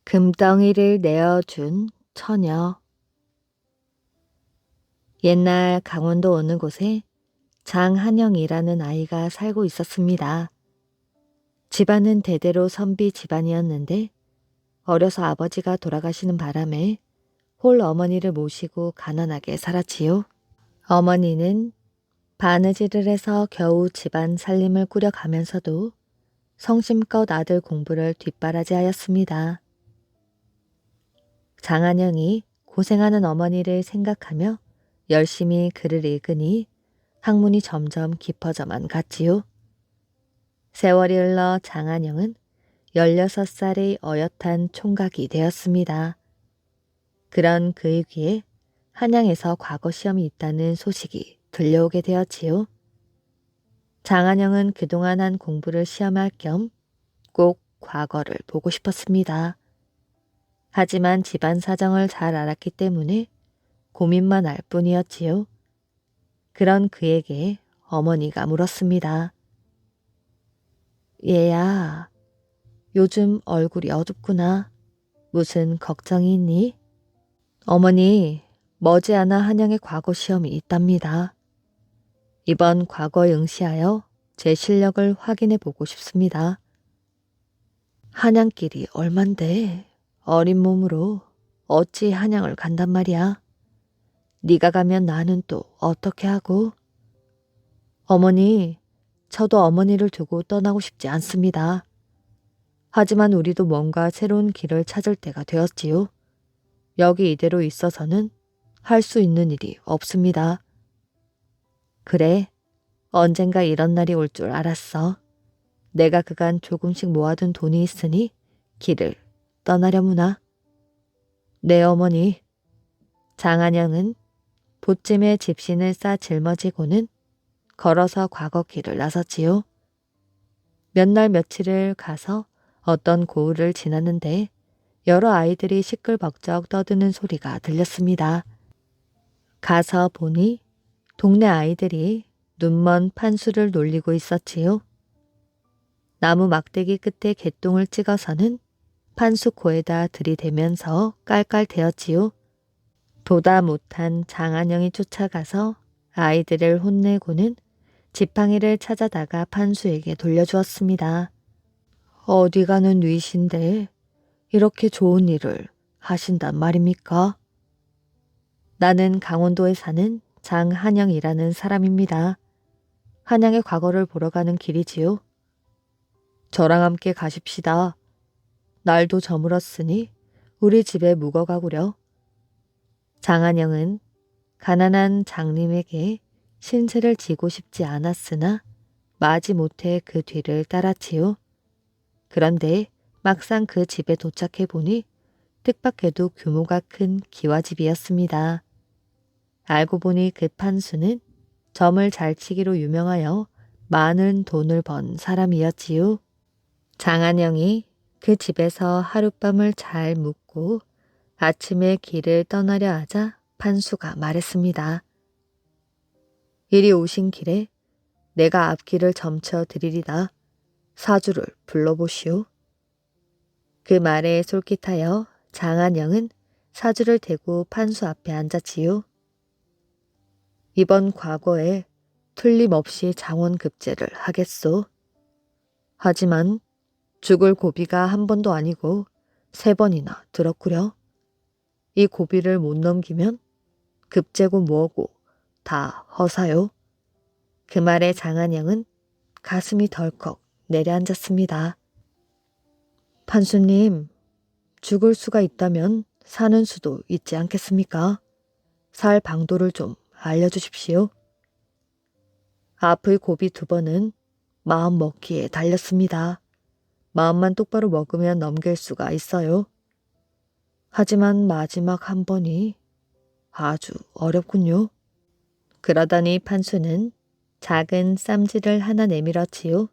금덩이를 내어준 처녀. 옛날 강원도 어느 곳에 장한영이라는 아이가 살고 있었습니다. 집안은 대대로 선비 집안이었는데 어려서 아버지가 돌아가시는 바람에 홀 어머니를 모시고 가난하게 살았지요. 어머니는 바느질을 해서 겨우 집안 살림을 꾸려가면서도 성심껏 아들 공부를 뒷바라지하였습니다. 장한영이 고생하는 어머니를 생각하며 열심히 글을 읽으니 학문이 점점 깊어져만 갔지요. 세월이 흘러 장한영은 16살의 어엿한 총각이 되었습니다. 그런 그의 귀에 한양에서 과거 시험이 있다는 소식이 들려오게 되었지요. 장한영은 그동안 한 공부를 시험할 겸 꼭 과거를 보고 싶었습니다. 하지만 집안 사정을 잘 알았기 때문에 고민만 할 뿐이었지요. 그런 그에게 어머니가 물었습니다. 얘야, 요즘 얼굴이 어둡구나. 무슨 걱정이 있니? 어머니, 머지않아 한양의 과거 시험이 있답니다. 이번 과거에 응시하여 제 실력을 확인해 보고 싶습니다. 한양길이 얼만데 어린 몸으로 어찌 한양을 간단 말이야. 네가 가면 나는 또 어떻게 하고? 어머니, 저도 어머니를 두고 떠나고 싶지 않습니다. 하지만 우리도 뭔가 새로운 길을 찾을 때가 되었지요. 여기 이대로 있어서는 할 수 있는 일이 없습니다. 그래, 언젠가 이런 날이 올 줄 알았어. 내가 그간 조금씩 모아둔 돈이 있으니 길을 떠나려무나. 네, 어머니. 장한영은 보찜에 집신을 싸 짊어지고는 걸어서 과거 길을 나섰지요. 몇 날 며칠을 가서 어떤 고을을 지났는데 여러 아이들이 시끌벅적 떠드는 소리가 들렸습니다. 가서 보니 동네 아이들이 눈먼 판수를 놀리고 있었지요. 나무 막대기 끝에 개똥을 찍어서는 판수 코에다 들이대면서 깔깔대었지요. 보다 못한 장한영이 쫓아가서 아이들을 혼내고는 지팡이를 찾아다가 판수에게 돌려주었습니다. 어디 가는 뉘신데 이렇게 좋은 일을 하신단 말입니까? 나는 강원도에 사는 장한영이라는 사람입니다. 한양의 과거를 보러 가는 길이지요. 저랑 함께 가십시다. 날도 저물었으니 우리 집에 묵어 가구려. 장한영은 가난한 장님에게 신세를 지고 싶지 않았으나 마지못해 그 뒤를 따랐지요. 그런데 막상 그 집에 도착해 보니 뜻밖에도 규모가 큰 기와집이었습니다. 알고 보니 그 판수는 점을 잘 치기로 유명하여 많은 돈을 번 사람이었지요. 장한영이 그 집에서 하룻밤을 잘 묵고 아침에 길을 떠나려 하자 판수가 말했습니다. 이리 오신 길에 내가 앞길을 점쳐 드리리다. 사주를 불러보시오. 그 말에 솔깃하여 장한영은 사주를 대고 판수 앞에 앉았지요. 이번 과거에 틀림없이 장원급제를 하겠소. 하지만 죽을 고비가 한 번도 아니고 3번이나 들었구려. 이 고비를 못 넘기면 급제고 뭐고 다 허사요. 그 말에 장한영은 가슴이 덜컥 내려앉았습니다. 판수님, 죽을 수가 있다면 사는 수도 있지 않겠습니까? 살 방도를 좀 알려주십시오. 앞의 고비 2번은 마음 먹기에 달렸습니다. 마음만 똑바로 먹으면 넘길 수가 있어요. 하지만 마지막 한 번이 아주 어렵군요. 그러더니 판수는 작은 쌈지를 하나 내밀었지요.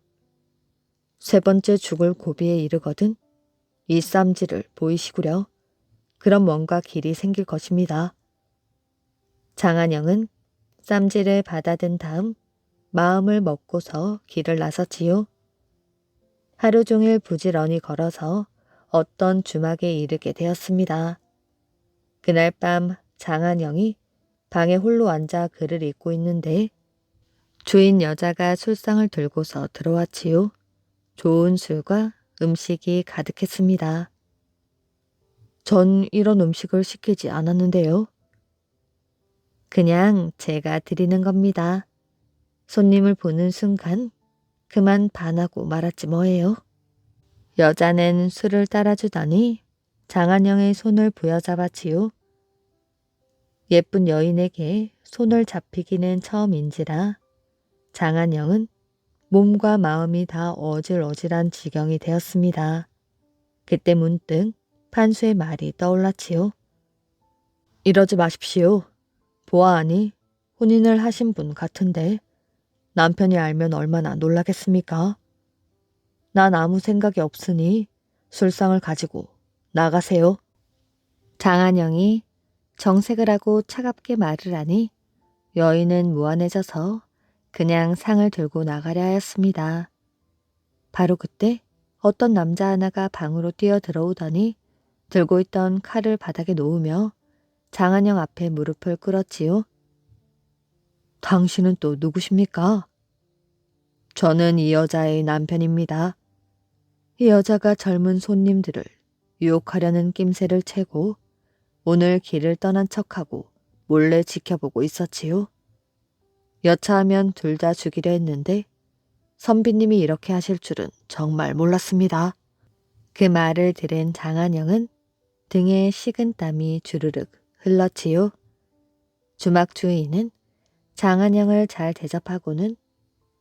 3번째 죽을 고비에 이르거든 이 쌈지를 보이시구려. 그럼 뭔가 길이 생길 것입니다. 장한영은 쌈지를 받아든 다음 마음을 먹고서 길을 나섰지요. 하루 종일 부지런히 걸어서 어떤 주막에 이르게 되었습니다. 그날 밤 장한영이 방에 홀로 앉아 글을 읽고 있는데 주인 여자가 술상을 들고서 들어왔지요. 좋은 술과 음식이 가득했습니다. 전 이런 음식을 시키지 않았는데요. 그냥 제가 드리는 겁니다. 손님을 보는 순간 그만 반하고 말았지 뭐예요. 여자는 술을 따라주더니 장한영의 손을 부여잡았지요. 예쁜 여인에게 손을 잡히기는 처음인지라 장한영은 몸과 마음이 다 어질어질한 지경이 되었습니다. 그때 문득 판수의 말이 떠올랐지요. 이러지 마십시오. 보아하니 혼인을 하신 분 같은데 남편이 알면 얼마나 놀라겠습니까? 난 아무 생각이 없으니 술상을 가지고 나가세요. 장한영이 정색을 하고 차갑게 말을 하니 여인은 무안해져서 그냥 상을 들고 나가려 하였습니다. 바로 그때 어떤 남자 하나가 방으로 뛰어 들어오더니 들고 있던 칼을 바닥에 놓으며 장한영 앞에 무릎을 꿇었지요. 당신은 또 누구십니까? 저는 이 여자의 남편입니다. 이 여자가 젊은 손님들을 유혹하려는 낌새를 채고 오늘 길을 떠난 척하고 몰래 지켜보고 있었지요. 여차하면 둘 다 죽이려 했는데 선비님이 이렇게 하실 줄은 정말 몰랐습니다. 그 말을 들은 장한영은 등에 식은 땀이 주르륵 흘렀지요. 주막 주인은 장한영을 잘 대접하고는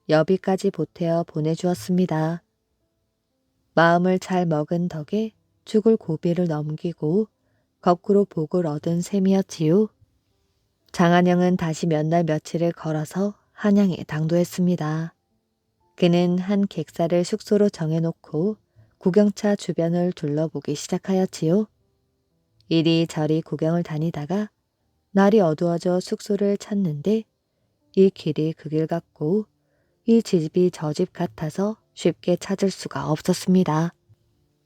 여비까지 보태어 보내주었습니다. 마음을 잘 먹은 덕에 죽을 고비를 넘기고 거꾸로 복을 얻은 셈이었지요. 장한영은 다시 몇 날 며칠을 걸어서 한양에 당도했습니다. 그는 한 객사를 숙소로 정해놓고 구경차 주변을 둘러보기 시작하였지요. 이리저리 구경을 다니다가 날이 어두워져 숙소를 찾는데 이 길이 그 길 같고 이 집이 저 집 같아서 쉽게 찾을 수가 없었습니다.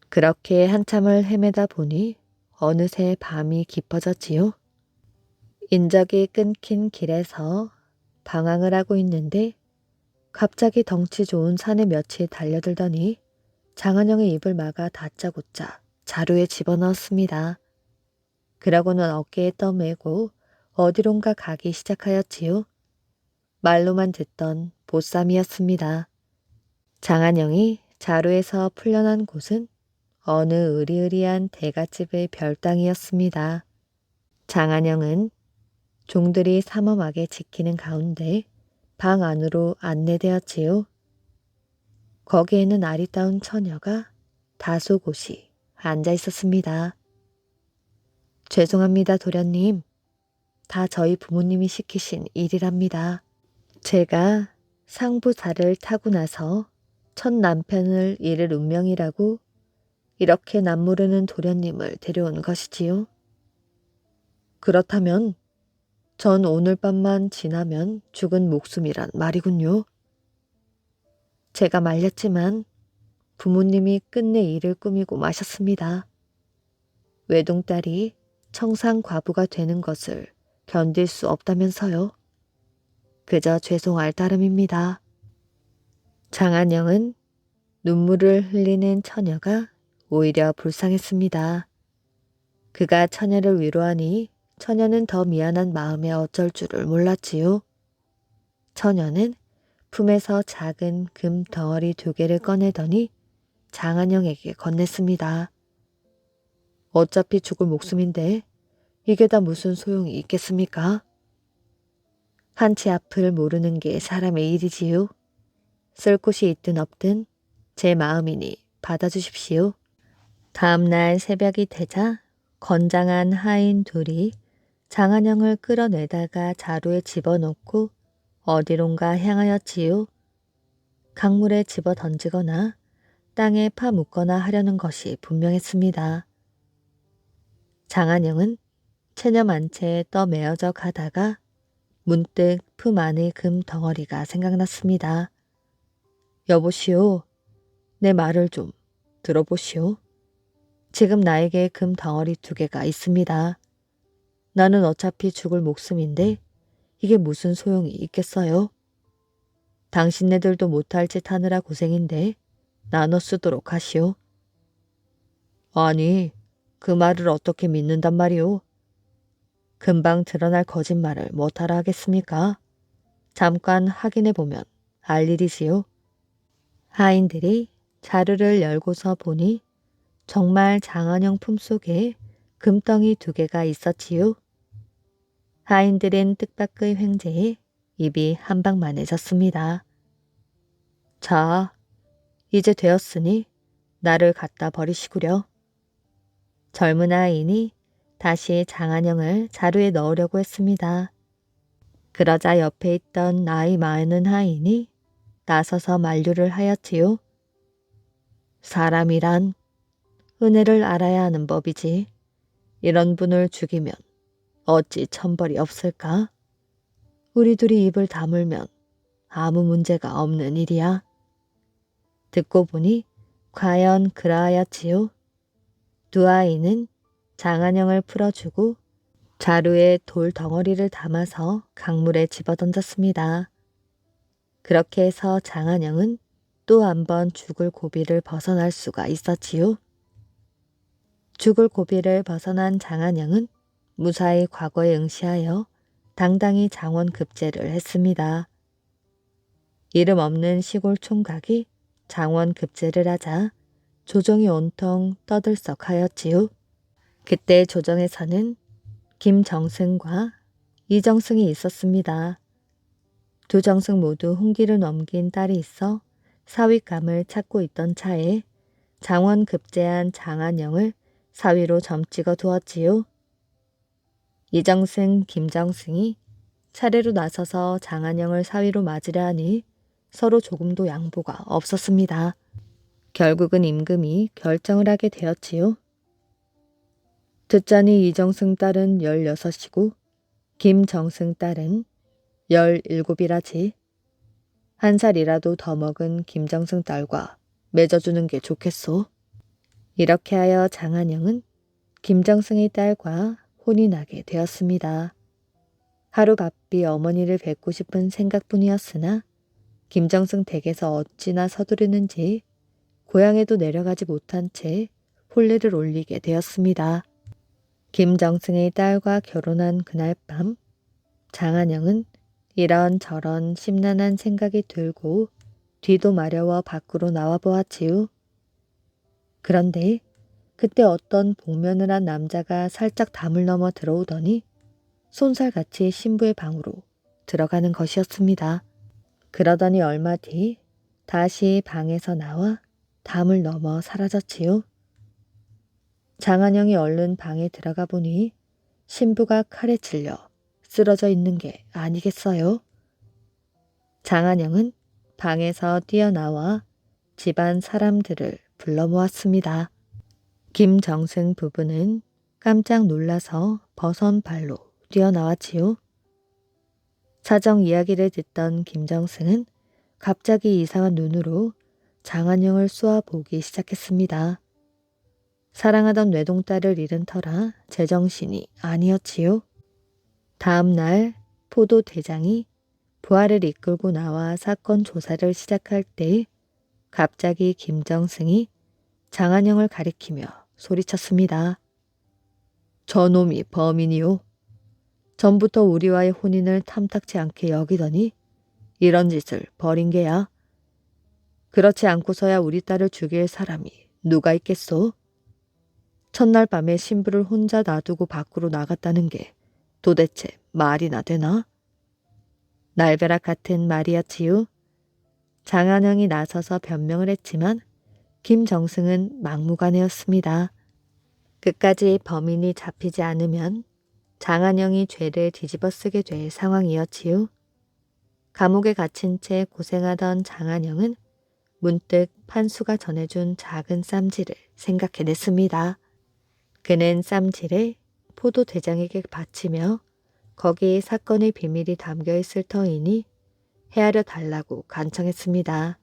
그렇게 한참을 헤매다 보니 어느새 밤이 깊어졌지요. 인적이 끊긴 길에서 방황을 하고 있는데 갑자기 덩치 좋은 사내 몇이 달려들더니 장한영의 입을 막아 다짜고짜 자루에 집어넣었습니다. 그러고는 어깨에 떠매고 어디론가 가기 시작하였지요. 말로만 듣던 보쌈이었습니다. 장한영이 자루에서 풀려난 곳은 어느 으리으리한 대갓집의 별당이었습니다. 장한영은 종들이 삼엄하게 지키는 가운데 방 안으로 안내되었지요. 거기에는 아리따운 처녀가 다소곳이 앉아 있었습니다. 죄송합니다, 도련님. 다 저희 부모님이 시키신 일이랍니다. 제가 상부사를 타고 나서 첫 남편을 잃을 운명이라고 이렇게 남모르는 도련님을 데려온 것이지요. 그렇다면 전 오늘 밤만 지나면 죽은 목숨이란 말이군요. 제가 말렸지만 부모님이 끝내 일을 꾸미고 마셨습니다. 외동딸이 청상과부가 되는 것을 견딜 수 없다면서요. 그저 죄송할 따름입니다. 장한영은 눈물을 흘리는 처녀가 오히려 불쌍했습니다. 그가 처녀를 위로하니 처녀는 더 미안한 마음에 어쩔 줄을 몰랐지요. 처녀는 품에서 작은 금 덩어리 2개를 꺼내더니 장한영에게 건넸습니다. 어차피 죽을 목숨인데 이게 다 무슨 소용이 있겠습니까? 한치 앞을 모르는 게 사람의 일이지요. 쓸 곳이 있든 없든 제 마음이니 받아주십시오. 다음날 새벽이 되자 건장한 하인 둘이 장한영을 끌어내다가 자루에 집어넣고 어디론가 향하였지요. 강물에 집어 던지거나 땅에 파묻거나 하려는 것이 분명했습니다. 장한영은 체념한 채 떠매어져 가다가 문득 품 안의 금 덩어리가 생각났습니다. 여보시오, 내 말을 좀 들어보시오. 지금 나에게 금 덩어리 2개가 있습니다. 나는 어차피 죽을 목숨인데 이게 무슨 소용이 있겠어요? 당신네들도 못할 짓 하느라 고생인데 나눠 쓰도록 하시오. 아니, 그 말을 어떻게 믿는단 말이오? 금방 드러날 거짓말을 못하라 하겠습니까? 잠깐 확인해보면 알 일이지요. 하인들이 자루를 열고서 보니 정말 장한영 품속에 금덩이 2개가 있었지요. 하인들은 뜻밖의 횡재에 입이 한방만해졌습니다. 자, 이제 되었으니 나를 갖다 버리시구려. 젊은 하인이 다시 장한영을 자루에 넣으려고 했습니다. 그러자 옆에 있던 나이 많은 하인이 나서서 만류를 하였지요. 사람이란 은혜를 알아야 하는 법이지. 이런 분을 죽이면 어찌 천벌이 없을까? 우리 둘이 입을 다물면 아무 문제가 없는 일이야. 듣고 보니 과연 그러하였지요. 2 아이는 장한영을 풀어주고 자루에 돌 덩어리를 담아서 강물에 집어던졌습니다. 그렇게 해서 장한영은 또 한 번 죽을 고비를 벗어날 수가 있었지요. 죽을 고비를 벗어난 장한영은 무사히 과거에 응시하여 당당히 장원급제를 했습니다. 이름 없는 시골 총각이 장원급제를 하자 조정이 온통 떠들썩하였지요. 그때 조정에서는 김정승과 이정승이 있었습니다. 2 정승 모두 홍기를 넘긴 딸이 있어 사위감을 찾고 있던 차에 장원급제한 장한영을 사위로 점찍어 두었지요. 이정승, 김정승이 차례로 나서서 장한영을 사위로 맞으려 하니 서로 조금도 양보가 없었습니다. 결국은 임금이 결정을 하게 되었지요. 듣자니 이정승 딸은 16이고 김정승 딸은 17이라지. 1살이라도 더 먹은 김정승 딸과 맺어주는 게 좋겠소. 이렇게 하여 장한영은 김정승의 딸과 혼이 나게 되었습니다. 하루 바삐 어머니를 뵙고 싶은 생각뿐이었으나 김정승 댁에서 어찌나 서두르는지 고향에도 내려가지 못한 채 혼례를 올리게 되었습니다. 김정승의 딸과 결혼한 그날 밤 장한영은 이런저런 심란한 생각이 들고 뒤도 마려워 밖으로 나와 보았지요. 그런데 그때 어떤 복면을 한 남자가 살짝 담을 넘어 들어오더니 손살같이 신부의 방으로 들어가는 것이었습니다. 그러더니 얼마 뒤 다시 방에서 나와 담을 넘어 사라졌지요. 장한영이 얼른 방에 들어가 보니 신부가 칼에 찔려 쓰러져 있는 게 아니겠어요? 장한영은 방에서 뛰어나와 집안 사람들을 불러 모았습니다. 김정승 부부는 깜짝 놀라서 버선 발로 뛰어나왔지요. 사정 이야기를 듣던 김정승은 갑자기 이상한 눈으로 장한영을 쏘아보기 시작했습니다. 사랑하던 외동딸을 잃은 터라 제정신이 아니었지요. 다음 날 포도대장이 부하를 이끌고 나와 사건 조사를 시작할 때 갑자기 김정승이 장한영을 가리키며 소리쳤습니다. 저놈이 범인이요. 전부터 우리와의 혼인을 탐탁치 않게 여기더니 이런 짓을 벌인 게야. 그렇지 않고서야 우리 딸을 죽일 사람이 누가 있겠소? 첫날 밤에 신부를 혼자 놔두고 밖으로 나갔다는 게 도대체 말이나 되나? 날벼락 같은 말이었지요. 장한영이 나서서 변명을 했지만 김정승은 막무가내였습니다. 끝까지 범인이 잡히지 않으면 장한영이 죄를 뒤집어 쓰게 될 상황이었지요. 감옥에 갇힌 채 고생하던 장한영은 문득 판수가 전해준 작은 쌈지를 생각해냈습니다. 그는 쌈지를 포도대장에게 바치며 거기에 사건의 비밀이 담겨 있을 터이니 헤아려 달라고 간청했습니다.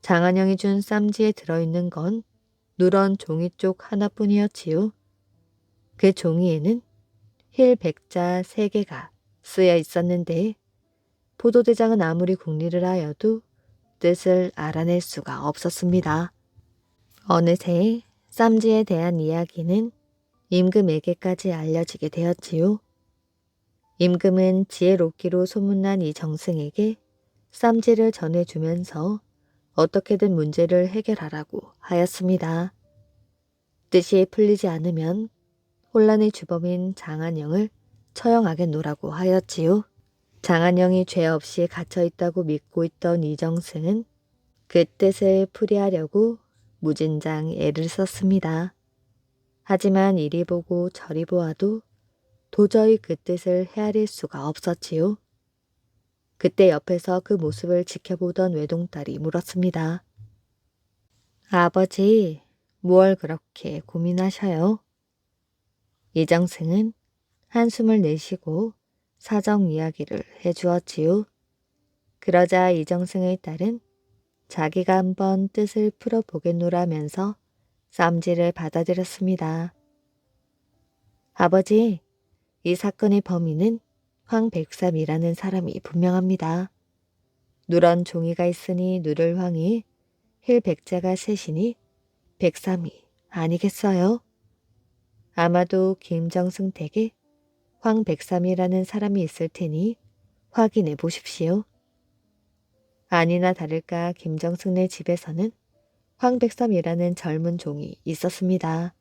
장한영이 준 쌈지에 들어있는 건 누런 종이 쪽 하나뿐이었지요. 그 종이에는 힐 백자 3개가 쓰여 있었는데 포도대장은 아무리 궁리를 하여도 뜻을 알아낼 수가 없었습니다. 어느새 쌈지에 대한 이야기는 임금에게까지 알려지게 되었지요. 임금은 지혜롭기로 소문난 이 정승에게 쌈지를 전해주면서 어떻게든 문제를 해결하라고 하였습니다. 뜻이 풀리지 않으면 혼란의 주범인 장한영을 처형하겠노라고 하였지요. 장한영이 죄 없이 갇혀있다고 믿고 있던 이정승은 그 뜻을 풀이하려고 무진장 애를 썼습니다. 하지만 이리 보고 저리 보아도 도저히 그 뜻을 헤아릴 수가 없었지요. 그때 옆에서 그 모습을 지켜보던 외동딸이 물었습니다. 아버지, 무얼 그렇게 고민하셔요? 이정승은 한숨을 내쉬고 사정 이야기를 해주었지요. 그러자 이정승의 딸은 자기가 한번 뜻을 풀어보겠노라면서 쌈지를 받아들였습니다. 아버지, 이 사건의 범인은 황백삼이라는 사람이 분명합니다. 누런 종이가 있으니 누를 황이, 힐 백자가 셋이니 백삼이 아니겠어요? 아마도 김정승 댁에 황백삼이라는 사람이 있을 테니 확인해 보십시오. 아니나 다를까 김정승네 집에서는 황백삼이라는 젊은 종이 있었습니다.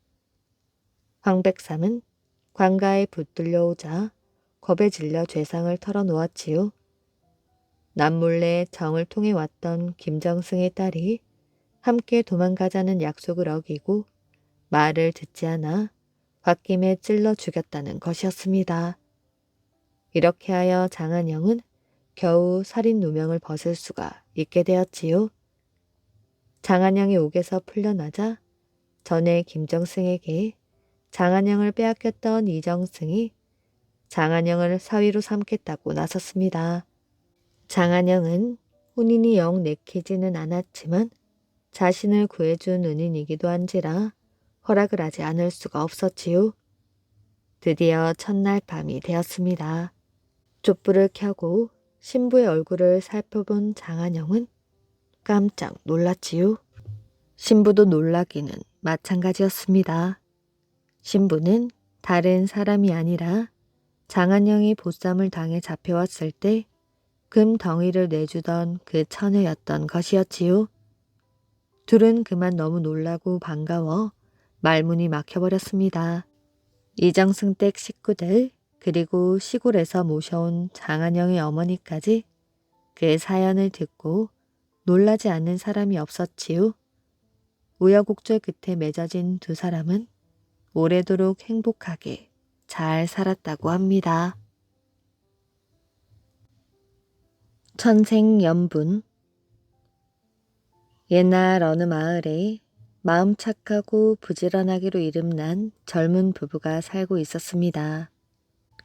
황백삼은 관가에 붙들려오자 겁에 질려 죄상을 털어놓았지요. 남몰래 정을 통해 왔던 김정승의 딸이 함께 도망가자는 약속을 어기고 말을 듣지 않아 홧김에 찔러 죽였다는 것이었습니다. 이렇게 하여 장한영은 겨우 살인 누명을 벗을 수가 있게 되었지요. 장한영이 옥에서 풀려나자 전에 김정승에게 장한영을 빼앗겼던 이정승이 장한영을 사위로 삼겠다고 나섰습니다. 장한영은 혼인이 영 내키지는 않았지만 자신을 구해준 은인이기도 한지라 허락을 하지 않을 수가 없었지요. 드디어 첫날 밤이 되었습니다. 촛불을 켜고 신부의 얼굴을 살펴본 장한영은 깜짝 놀랐지요. 신부도 놀라기는 마찬가지였습니다. 신부는 다른 사람이 아니라 장한영이 보쌈을 당해 잡혀왔을 때 금 덩이를 내주던 그 처녀였던 것이었지요. 둘은 그만 너무 놀라고 반가워 말문이 막혀버렸습니다. 이정승 댁 식구들 그리고 시골에서 모셔온 장한영의 어머니까지 그 사연을 듣고 놀라지 않는 사람이 없었지요. 우여곡절 끝에 맺어진 두 사람은 오래도록 행복하게 잘 살았다고 합니다. 천생연분. 옛날 어느 마을에 마음 착하고 부지런하기로 이름난 젊은 부부가 살고 있었습니다.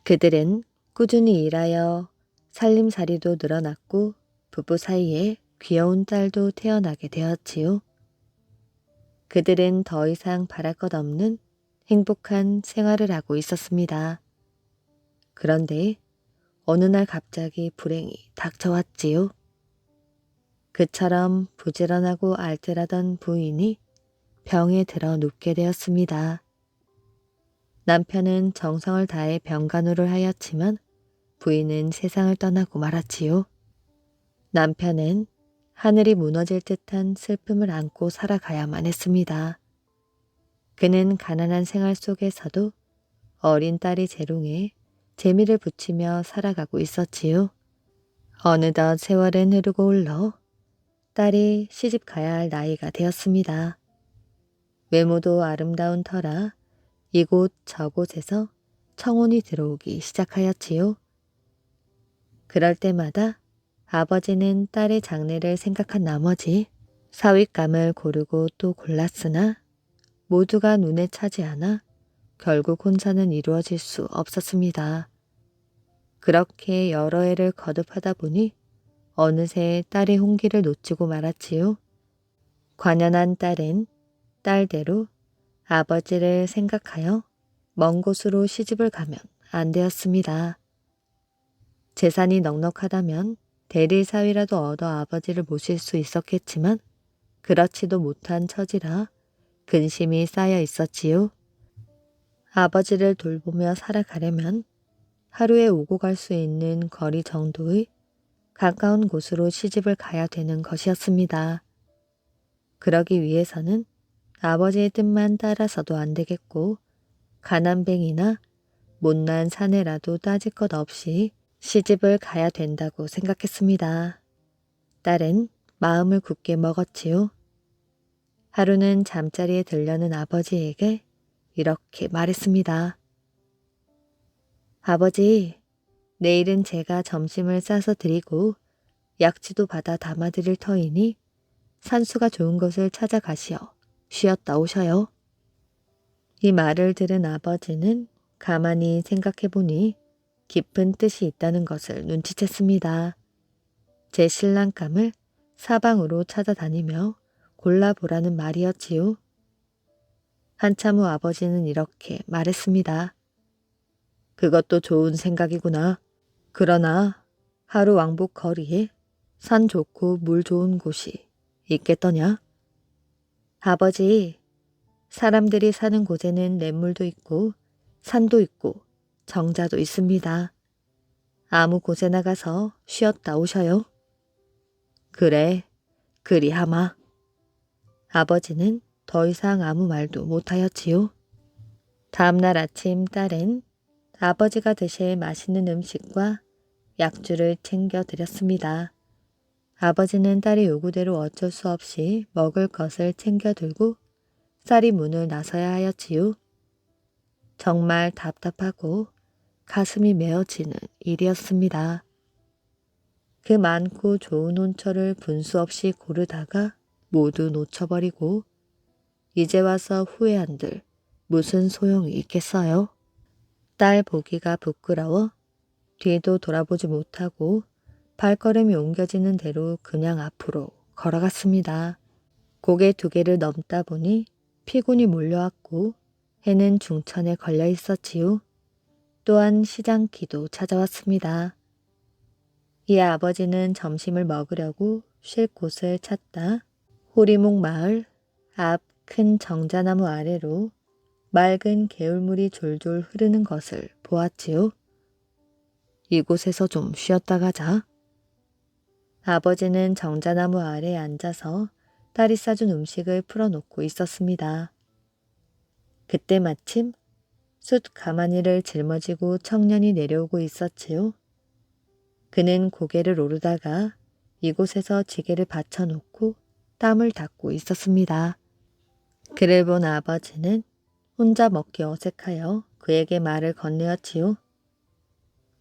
그들은 꾸준히 일하여 살림살이도 늘어났고 부부 사이에 귀여운 딸도 태어나게 되었지요. 그들은 더 이상 바랄 것 없는 행복한 생활을 하고 있었습니다. 그런데 어느 날 갑자기 불행이 닥쳐왔지요. 그처럼 부지런하고 알뜰하던 부인이 병에 들어 눕게 되었습니다. 남편은 정성을 다해 병간호를 하였지만 부인은 세상을 떠나고 말았지요. 남편은 하늘이 무너질 듯한 슬픔을 안고 살아가야만 했습니다. 그는 가난한 생활 속에서도 어린 딸이 재롱에 재미를 붙이며 살아가고 있었지요. 어느덧 세월은 흐르고 흘러 딸이 시집 가야 할 나이가 되었습니다. 외모도 아름다운 터라 이곳 저곳에서 청혼이 들어오기 시작하였지요. 그럴 때마다 아버지는 딸의 장래를 생각한 나머지 사윗감을 고르고 또 골랐으나 모두가 눈에 차지 않아 결국 혼사는 이루어질 수 없었습니다. 그렇게 여러 해를 거듭하다 보니 어느새 딸의 홍기를 놓치고 말았지요. 관연한 딸은 딸대로 아버지를 생각하여 먼 곳으로 시집을 가면 안 되었습니다. 재산이 넉넉하다면 대릴 사위라도 얻어 아버지를 모실 수 있었겠지만 그렇지도 못한 처지라 근심이 쌓여 있었지요. 아버지를 돌보며 살아가려면 하루에 오고 갈 수 있는 거리 정도의 가까운 곳으로 시집을 가야 되는 것이었습니다. 그러기 위해서는 아버지의 뜻만 따라서도 안 되겠고 가난뱅이나 못난 사내라도 따질 것 없이 시집을 가야 된다고 생각했습니다. 딸은 마음을 굳게 먹었지요. 하루는 잠자리에 들려는 아버지에게 이렇게 말했습니다. 아버지, 내일은 제가 점심을 싸서 드리고 약지도 받아 담아드릴 터이니 산수가 좋은 곳을 찾아가시어 쉬었다 오셔요. 이 말을 들은 아버지는 가만히 생각해보니 깊은 뜻이 있다는 것을 눈치챘습니다. 제 신랑감을 사방으로 찾아다니며 골라보라는 말이었지요. 한참 후 아버지는 이렇게 말했습니다. 그것도 좋은 생각이구나. 그러나 하루 왕복 거리에 산 좋고 물 좋은 곳이 있겠더냐? 아버지, 사람들이 사는 곳에는 냇물도 있고 산도 있고 정자도 있습니다. 아무 곳에 나가서 쉬었다 오셔요. 그래, 그리하마. 아버지는 더 이상 아무 말도 못하였지요. 다음날 아침 딸은 아버지가 드실 맛있는 음식과 약주를 챙겨드렸습니다. 아버지는 딸의 요구대로 어쩔 수 없이 먹을 것을 챙겨들고 쌀이 문을 나서야 하였지요. 정말 답답하고 가슴이 메어지는 일이었습니다. 그 많고 좋은 혼처를 분수 없이 고르다가 모두 놓쳐버리고 이제 와서 후회한들 무슨 소용이 있겠어요? 딸 보기가 부끄러워 뒤도 돌아보지 못하고 발걸음이 옮겨지는 대로 그냥 앞으로 걸어갔습니다. 고개 2개를 넘다 보니 피곤이 몰려왔고 해는 중천에 걸려 있었지요. 또한 시장기도 찾아왔습니다. 이 아버지는 점심을 먹으려고 쉴 곳을 찾다 호리목 마을 앞 큰 정자나무 아래로 맑은 개울물이 졸졸 흐르는 것을 보았지요. 이곳에서 좀 쉬었다 가자. 아버지는 정자나무 아래에 앉아서 딸이 싸준 음식을 풀어놓고 있었습니다. 그때 마침 숫 가마니를 짊어지고 청년이 내려오고 있었지요. 그는 고개를 오르다가 이곳에서 지게를 받쳐놓고 땀을 닦고 있었습니다. 그를 본 아버지는 혼자 먹기 어색하여 그에게 말을 건네었지요.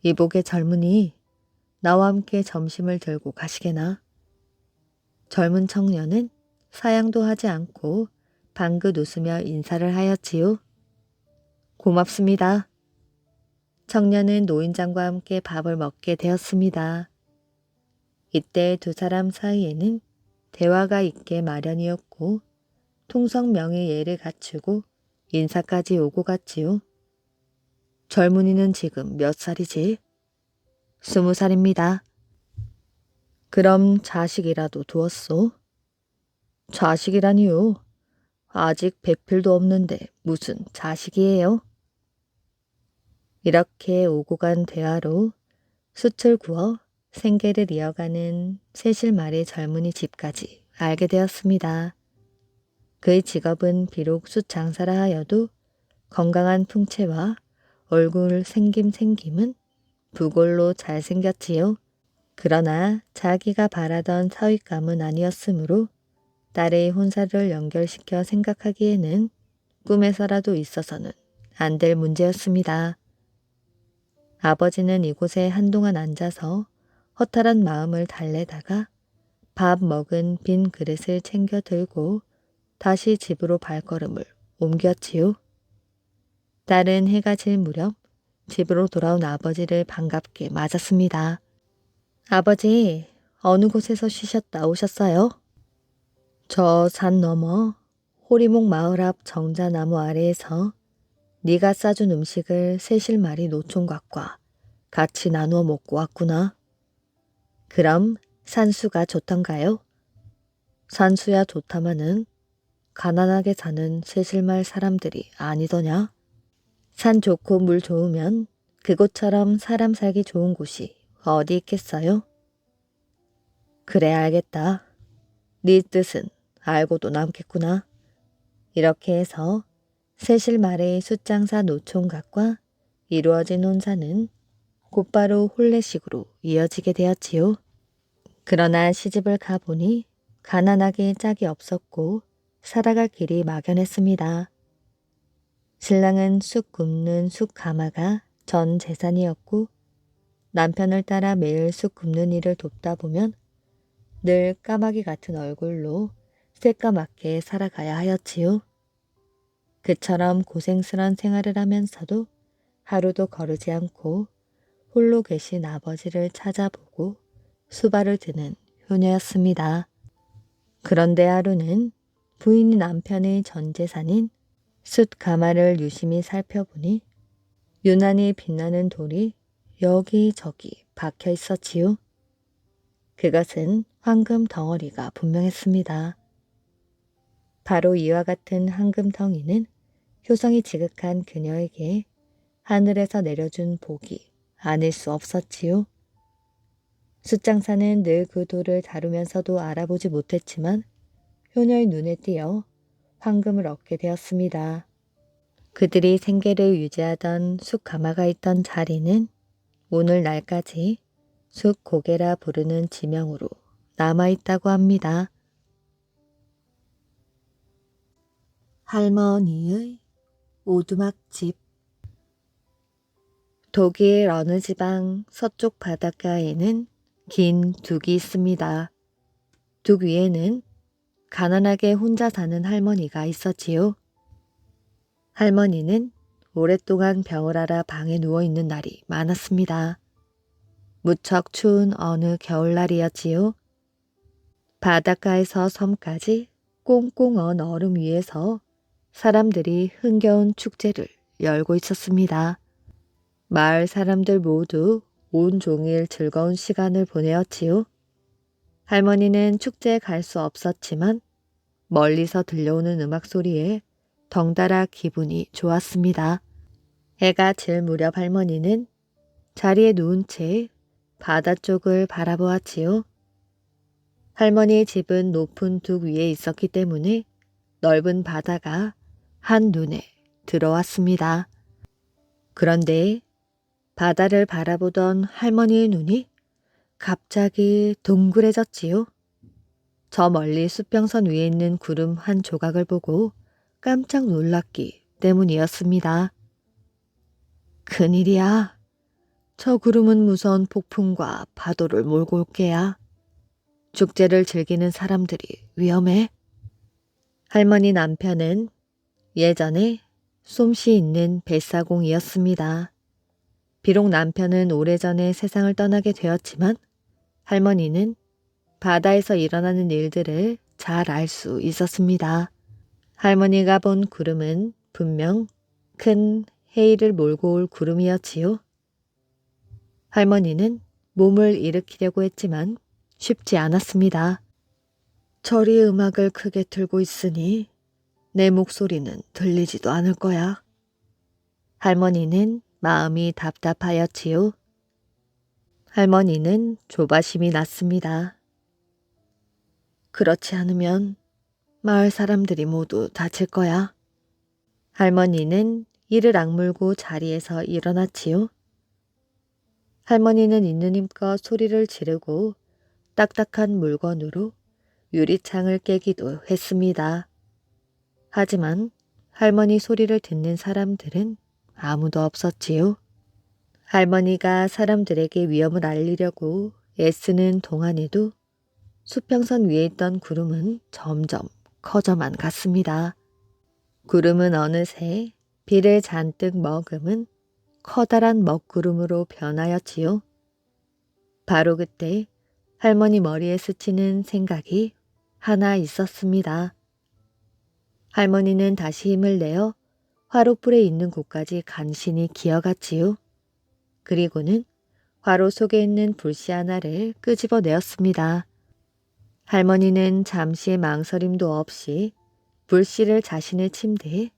이복의 젊은이, 나와 함께 점심을 들고 가시게나. 젊은 청년은 사양도 하지 않고 방긋 웃으며 인사를 하였지요. 고맙습니다. 청년은 노인장과 함께 밥을 먹게 되었습니다. 이때 2 사람 사이에는 대화가 있게 마련이었고 통성명의 예를 갖추고 인사까지 오고 갔지요. 젊은이는 지금 몇 살이지? 20살입니다. 그럼 자식이라도 두었소? 자식이라니요. 아직 배필도 없는데 무슨 자식이에요? 이렇게 오고 간 대화로 숯을 구워 생계를 이어가는 세실말의 젊은이 집까지 알게 되었습니다. 그의 직업은 비록 숯 장사라 하여도 건강한 풍채와 얼굴 생김은 부골로 잘생겼지요. 그러나 자기가 바라던 사윗감은 아니었으므로 딸의 혼사를 연결시켜 생각하기에는 꿈에서라도 있어서는 안 될 문제였습니다. 아버지는 이곳에 한동안 앉아서 허탈한 마음을 달래다가 밥 먹은 빈 그릇을 챙겨 들고 다시 집으로 발걸음을 옮겼지요. 딸은 해가 질 무렵 집으로 돌아온 아버지를 반갑게 맞았습니다. 아버지, 어느 곳에서 쉬셨다 오셨어요? 저 산 너머 호리목 마을 앞 정자나무 아래에서 네가 싸준 음식을 새실마리 노총각과 같이 나누어 먹고 왔구나. 그럼 산수가 좋던가요? 산수야 좋다마는 가난하게 사는 새실마을 사람들이 아니더냐? 산 좋고 물 좋으면 그곳처럼 사람 살기 좋은 곳이 어디 있겠어요? 그래 알겠다. 네 뜻은 알고도 남겠구나. 이렇게 해서 새실마을의 숫장사 노총각과 이루어진 혼사는 곧바로 혼례식으로 이어지게 되었지요. 그러나 시집을 가보니 가난하게 짝이 없었고 살아갈 길이 막연했습니다. 신랑은 쑥 굽는 쑥 가마가 전 재산이었고 남편을 따라 매일 쑥 굽는 일을 돕다 보면 늘 까마귀 같은 얼굴로 새까맣게 살아가야 하였지요. 그처럼 고생스런 생활을 하면서도 하루도 거르지 않고 홀로 계신 아버지를 찾아보고 수발을 드는 효녀였습니다. 그런데 하루는 부인이 남편의 전 재산인 숫 가마를 유심히 살펴보니 유난히 빛나는 돌이 여기저기 박혀 있었지요. 그것은 황금 덩어리가 분명했습니다. 바로 이와 같은 황금 덩이는 효성이 지극한 그녀에게 하늘에서 내려준 복이 아닐 수 없었지요. 숫장사는 늘 그 돌을 다루면서도 알아보지 못했지만 효녀의 눈에 띄어 황금을 얻게 되었습니다. 그들이 생계를 유지하던 숫 가마가 있던 자리는 오늘날까지 숫 고개라 부르는 지명으로 남아있다고 합니다. 할머니의 오두막집. 독일 어느 지방 서쪽 바닷가에는 긴 둑이 있습니다. 둑 위에는 가난하게 혼자 사는 할머니가 있었지요. 할머니는 오랫동안 병을 앓아 방에 누워있는 날이 많았습니다. 무척 추운 어느 겨울날이었지요. 바닷가에서 섬까지 꽁꽁 언 얼음 위에서 사람들이 흥겨운 축제를 열고 있었습니다. 마을 사람들 모두 온종일 즐거운 시간을 보내었지요. 할머니는 축제에 갈 수 없었지만 멀리서 들려오는 음악 소리에 덩달아 기분이 좋았습니다. 해가 질 무렵 할머니는 자리에 누운 채 바다 쪽을 바라보았지요. 할머니의 집은 높은 둑 위에 있었기 때문에 넓은 바다가 한눈에 들어왔습니다. 그런데 바다를 바라보던 할머니의 눈이 갑자기 동그래졌지요. 저 멀리 수평선 위에 있는 구름 한 조각을 보고 깜짝 놀랐기 때문이었습니다. 큰일이야. 저 구름은 무서운 폭풍과 파도를 몰고 올 게야. 축제를 즐기는 사람들이 위험해. 할머니 남편은 예전에 솜씨 있는 뱃사공이었습니다. 비록 남편은 오래전에 세상을 떠나게 되었지만 할머니는 바다에서 일어나는 일들을 잘 알 수 있었습니다. 할머니가 본 구름은 분명 큰 해일을 몰고 올 구름이었지요. 할머니는 몸을 일으키려고 했지만 쉽지 않았습니다. 저리 음악을 크게 틀고 있으니 내 목소리는 들리지도 않을 거야. 할머니는 마음이 답답하였지요. 할머니는 조바심이 났습니다. 그렇지 않으면 마을 사람들이 모두 다칠 거야. 할머니는 이를 악물고 자리에서 일어났지요. 할머니는 있는 힘껏 소리를 지르고 딱딱한 물건으로 유리창을 깨기도 했습니다. 하지만 할머니 소리를 듣는 사람들은 아무도 없었지요. 할머니가 사람들에게 위험을 알리려고 애쓰는 동안에도 수평선 위에 있던 구름은 점점 커져만 갔습니다. 구름은 어느새 비를 잔뜩 머금은 커다란 먹구름으로 변하였지요. 바로 그때 할머니 머리에 스치는 생각이 하나 있었습니다. 할머니는 다시 힘을 내어 화롯불에 있는 곳까지 간신히 기어갔지요. 그리고는 화로 속에 있는 불씨 하나를 끄집어내었습니다. 할머니는 잠시의 망설임도 없이 불씨를 자신의 침대에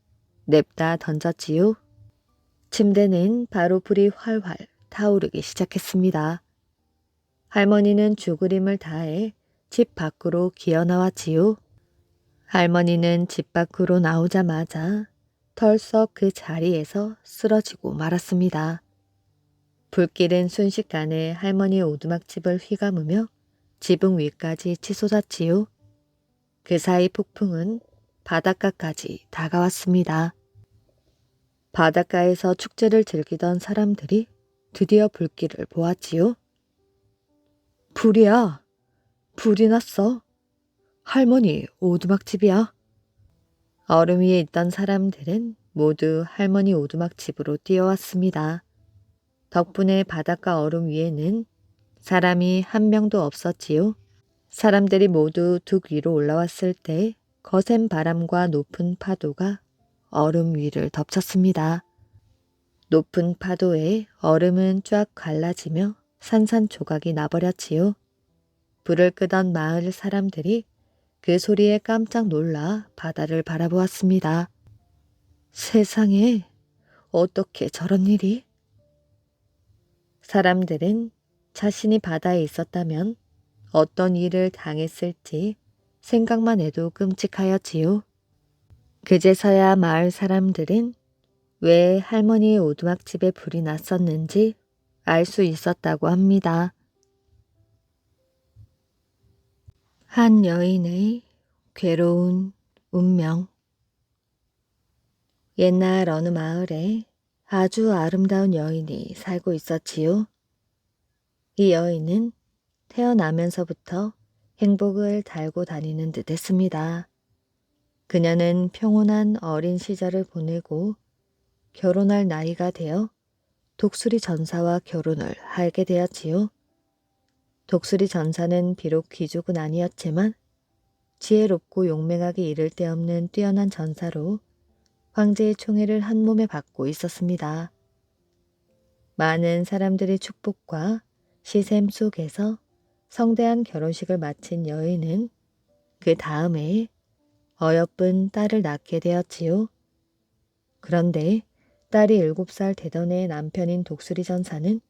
냅다 던졌지요. 침대는 바로 불이 활활 타오르기 시작했습니다. 할머니는 죽을 힘을 다해 집 밖으로 기어 나왔지요. 할머니는 집 밖으로 나오자마자 털썩 그 자리에서 쓰러지고 말았습니다. 불길은 순식간에 할머니의 오두막집을 휘감으며 지붕 위까지 치솟았지요. 그 사이 폭풍은 바닷가까지 다가왔습니다. 바닷가에서 축제를 즐기던 사람들이 드디어 불길을 보았지요. 불이야! 불이 났어! 할머니 오두막집이야! 얼음 위에 있던 사람들은 모두 할머니 오두막집으로 뛰어왔습니다. 덕분에 바닷가 얼음 위에는 사람이 한 명도 없었지요. 사람들이 모두 둑 위로 올라왔을 때 거센 바람과 높은 파도가 얼음 위를 덮쳤습니다. 높은 파도에 얼음은 쫙 갈라지며 산산조각이 나버렸지요. 불을 끄던 마을 사람들이 그 소리에 깜짝 놀라 바다를 바라보았습니다. 세상에, 어떻게 저런 일이? 사람들은 자신이 바다에 있었다면 어떤 일을 당했을지 생각만 해도 끔찍하였지요. 그제서야 마을 사람들은 왜 할머니의 오두막집에 불이 났었는지 알 수 있었다고 합니다. 한 여인의 괴로운 운명. 옛날 어느 마을에 아주 아름다운 여인이 살고 있었지요. 이 여인은 태어나면서부터 행복을 달고 다니는 듯 했습니다. 그녀는 평온한 어린 시절을 보내고 결혼할 나이가 되어 독수리 전사와 결혼을 하게 되었지요. 독수리 전사는 비록 귀족은 아니었지만 지혜롭고 용맹하기 이를 데 없는 뛰어난 전사로 황제의 총애를 한 몸에 받고 있었습니다. 많은 사람들의 축복과 시샘 속에서 성대한 결혼식을 마친 여인은 그 다음에 어여쁜 딸을 낳게 되었지요. 그런데 딸이 7살 되던 해 남편인 독수리 전사는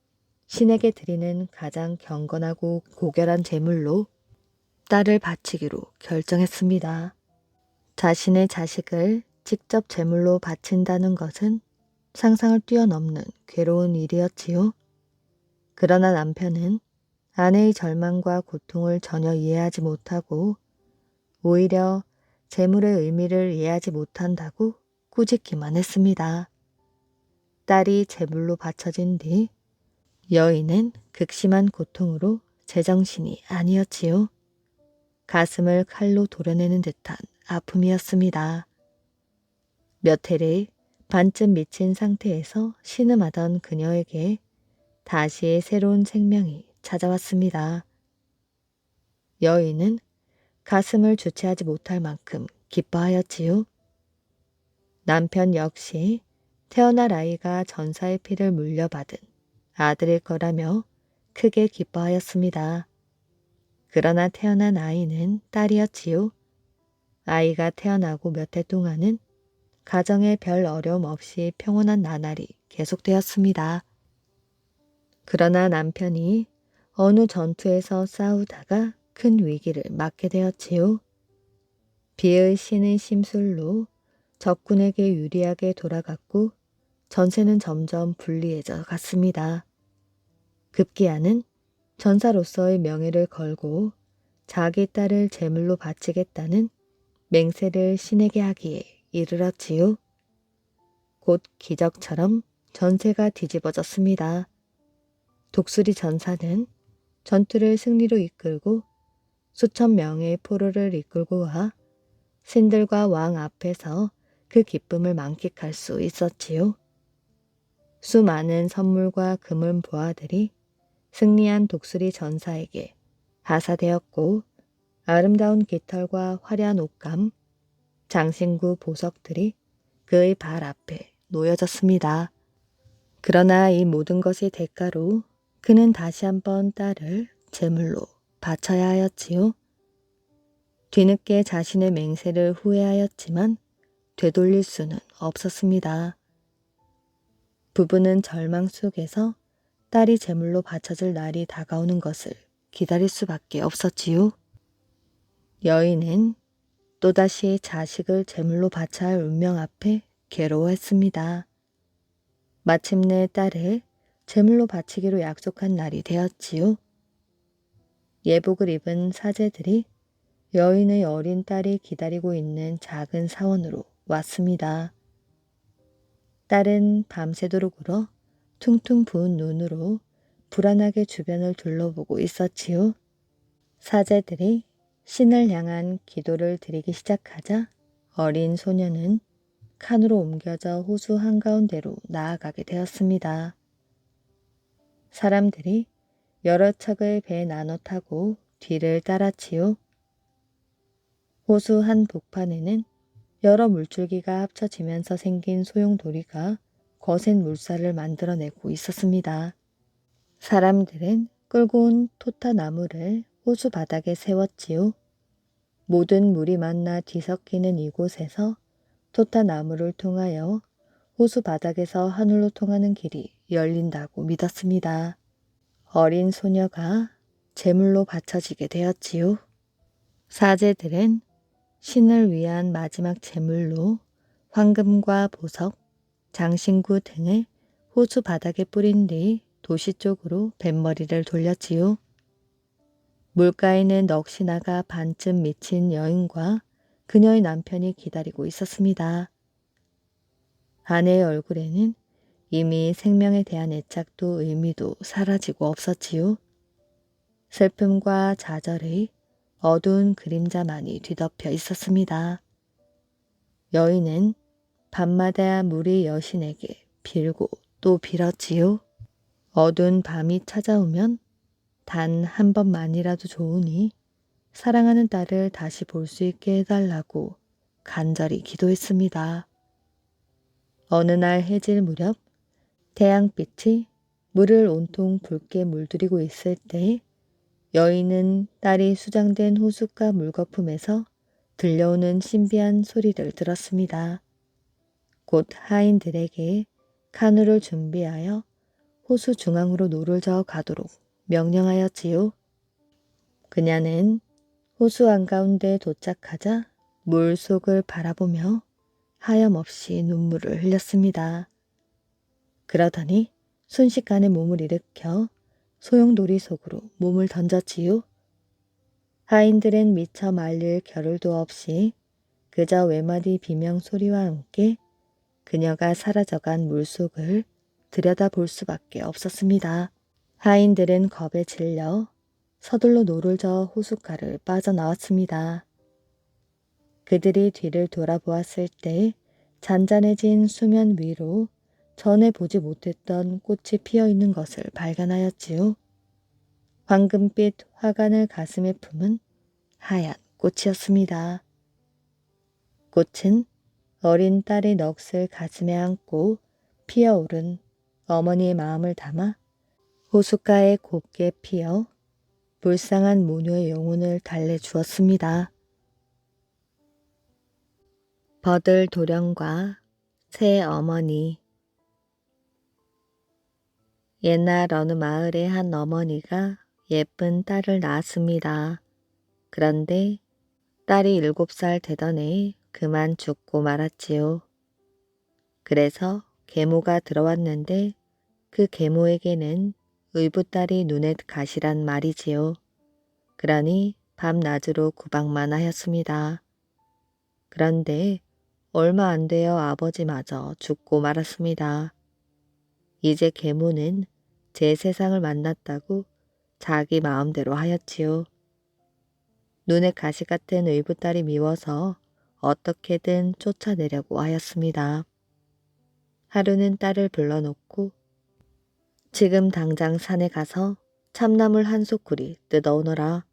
신에게 드리는 가장 경건하고 고결한 제물로 딸을 바치기로 결정했습니다. 자신의 자식을 직접 제물로 바친다는 것은 상상을 뛰어넘는 괴로운 일이었지요. 그러나 남편은 아내의 절망과 고통을 전혀 이해하지 못하고 오히려 제물의 의미를 이해하지 못한다고 꾸짖기만 했습니다. 딸이 제물로 바쳐진 뒤 여인은 극심한 고통으로 제정신이 아니었지요. 가슴을 칼로 도려내는 듯한 아픔이었습니다. 몇 해를 반쯤 미친 상태에서 신음하던 그녀에게 다시 새로운 생명이 찾아왔습니다. 여인은 가슴을 주체하지 못할 만큼 기뻐하였지요. 남편 역시 태어날 아이가 전사의 피를 물려받은 아들일 거라며 크게 기뻐하였습니다. 그러나 태어난 아이는 딸이었지요. 아이가 태어나고 몇 해 동안은 가정에 별 어려움 없이 평온한 나날이 계속되었습니다. 그러나 남편이 어느 전투에서 싸우다가 큰 위기를 맞게 되었지요. 비의 신의 심술로 적군에게 유리하게 돌아갔고 전세는 점점 불리해져 갔습니다. 급기야는 전사로서의 명예를 걸고 자기 딸을 제물로 바치겠다는 맹세를 신에게 하기에 이르렀지요. 곧 기적처럼 전세가 뒤집어졌습니다. 독수리 전사는 전투를 승리로 이끌고 수천 명의 포로를 이끌고 와 신들과 왕 앞에서 그 기쁨을 만끽할 수 있었지요. 수많은 선물과 금은 보화들이 승리한 독수리 전사에게 하사되었고 아름다운 깃털과 화려한 옷감, 장신구 보석들이 그의 발 앞에 놓여졌습니다. 그러나 이 모든 것의 대가로 그는 다시 한번 딸을 제물로 바쳐야 하였지요. 뒤늦게 자신의 맹세를 후회하였지만 되돌릴 수는 없었습니다. 부부는 절망 속에서 딸이 제물로 바쳐질 날이 다가오는 것을 기다릴 수밖에 없었지요. 여인은 또다시 자식을 제물로 바쳐야 할 운명 앞에 괴로워했습니다. 마침내 딸을 제물로 바치기로 약속한 날이 되었지요. 예복을 입은 사제들이 여인의 어린 딸이 기다리고 있는 작은 사원으로 왔습니다. 딸은 밤새도록 울어 퉁퉁 부은 눈으로 불안하게 주변을 둘러보고 있었지요. 사제들이 신을 향한 기도를 드리기 시작하자 어린 소녀는 칸으로 옮겨져 호수 한가운데로 나아가게 되었습니다. 사람들이 여러 척의 배 나눠 타고 뒤를 따랐지요. 호수 한 복판에는 여러 물줄기가 합쳐지면서 생긴 소용돌이가 거센 물살을 만들어내고 있었습니다. 사람들은 끌고 온 토타나무를 호수 바닥에 세웠지요. 모든 물이 만나 뒤섞이는 이곳에서 토타나무를 통하여 호수 바닥에서 하늘로 통하는 길이 열린다고 믿었습니다. 어린 소녀가 제물로 바쳐지게 되었지요. 사제들은 신을 위한 마지막 제물로 황금과 보석, 장신구 등을 호수 바닥에 뿌린 뒤 도시 쪽으로 뱃머리를 돌렸지요. 물가에는 넋이나가 반쯤 미친 여인과 그녀의 남편이 기다리고 있었습니다. 아내의 얼굴에는 이미 생명에 대한 애착도 의미도 사라지고 없었지요. 슬픔과 좌절의 어두운 그림자만이 뒤덮여 있었습니다. 여인은 밤마다 물의 여신에게 빌고 또 빌었지요. 어두운 밤이 찾아오면 단 한 번만이라도 좋으니 사랑하는 딸을 다시 볼 수 있게 해달라고 간절히 기도했습니다. 어느 날 해질 무렵 태양빛이 물을 온통 붉게 물들이고 있을 때 여인은 딸이 수장된 호숫가 물거품에서 들려오는 신비한 소리를 들었습니다. 곧 하인들에게 카누를 준비하여 호수 중앙으로 노를 저어 가도록 명령하였지요. 그녀는 호수 한가운데 도착하자 물 속을 바라보며 하염없이 눈물을 흘렸습니다. 그러더니 순식간에 몸을 일으켜 소용돌이 속으로 몸을 던졌지요. 하인들은 미처 말릴 겨를도 없이 그저 외마디 비명소리와 함께 그녀가 사라져간 물속을 들여다볼 수밖에 없었습니다. 하인들은 겁에 질려 서둘러 노를 저어 호숫가를 빠져나왔습니다. 그들이 뒤를 돌아보았을 때 잔잔해진 수면 위로 전에 보지 못했던 꽃이 피어있는 것을 발견하였지요. 황금빛 화관을 가슴에 품은 하얀 꽃이었습니다. 꽃은 어린 딸의 넋을 가슴에 안고 피어오른 어머니의 마음을 담아 호숫가에 곱게 피어 불쌍한 모녀의 영혼을 달래주었습니다. 버들 도령과 새 어머니. 옛날 어느 마을의 한 어머니가 예쁜 딸을 낳았습니다. 그런데 딸이 7살 되던 해에 그만 죽고 말았지요. 그래서 계모가 들어왔는데 그 계모에게는 의붓딸이 눈에 가시란 말이지요. 그러니 밤낮으로 구박만 하였습니다. 그런데 얼마 안 되어 아버지마저 죽고 말았습니다. 이제 계모는 제 세상을 만났다고 자기 마음대로 하였지요. 눈에 가시 같은 의붓딸이 미워서 어떻게든 쫓아내려고 하였습니다. 하루는 딸을 불러놓고 지금 당장 산에 가서 참나물 한 소쿠리 뜯어오너라.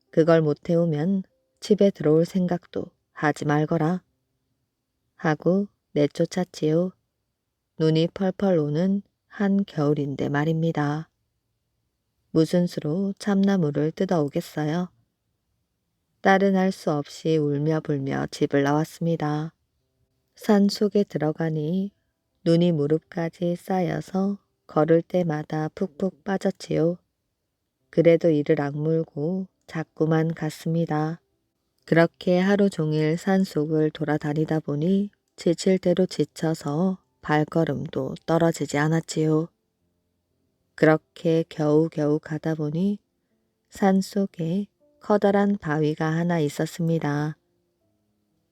그걸 못 태우면 집에 들어올 생각도 하지 말거라. 하고 내쫓았지요. 눈이 펄펄 오는 한겨울인데 말입니다. 무슨 수로 참나무를 뜯어오겠어요. 딸은 할 수 없이 울며 불며 집을 나왔습니다. 산 속에 들어가니 눈이 무릎까지 쌓여서 걸을 때마다 푹푹 빠졌지요. 그래도 이를 악물고 자꾸만 갔습니다. 그렇게 하루 종일 산속을 돌아다니다 보니 지칠 대로 지쳐서 발걸음도 떨어지지 않았지요. 그렇게 겨우겨우 가다 보니 산속에 커다란 바위가 하나 있었습니다.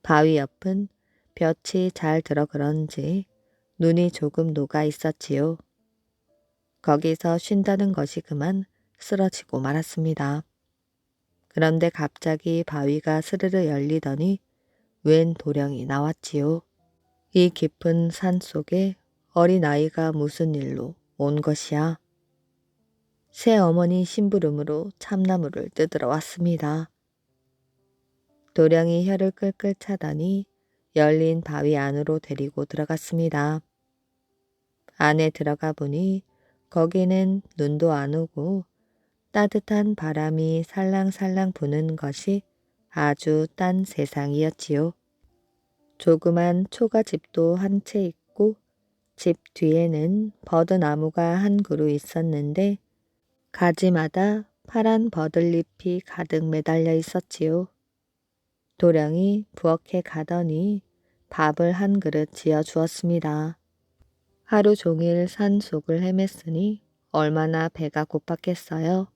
바위 옆은 볕이 잘 들어 그런지 눈이 조금 녹아 있었지요. 거기서 쉰다는 것이 그만 쓰러지고 말았습니다. 그런데 갑자기 바위가 스르르 열리더니 웬 도령이 나왔지요. 이 깊은 산 속에 어린아이가 무슨 일로 온 것이야. 새 어머니 심부름으로 참나무를 뜯으러 왔습니다. 도령이 혀를 끌끌 차더니 열린 바위 안으로 데리고 들어갔습니다. 안에 들어가 보니 거기는 눈도 안 오고 따뜻한 바람이 살랑살랑 부는 것이 아주 딴 세상이었지요. 조그만 초가집도 한 채 있고 집 뒤에는 버드나무가 한 그루 있었는데 가지마다 파란 버들잎이 가득 매달려 있었지요. 도령이 부엌에 가더니 밥을 한 그릇 지어 주었습니다. 하루 종일 산속을 헤맸으니 얼마나 배가 고팠겠어요.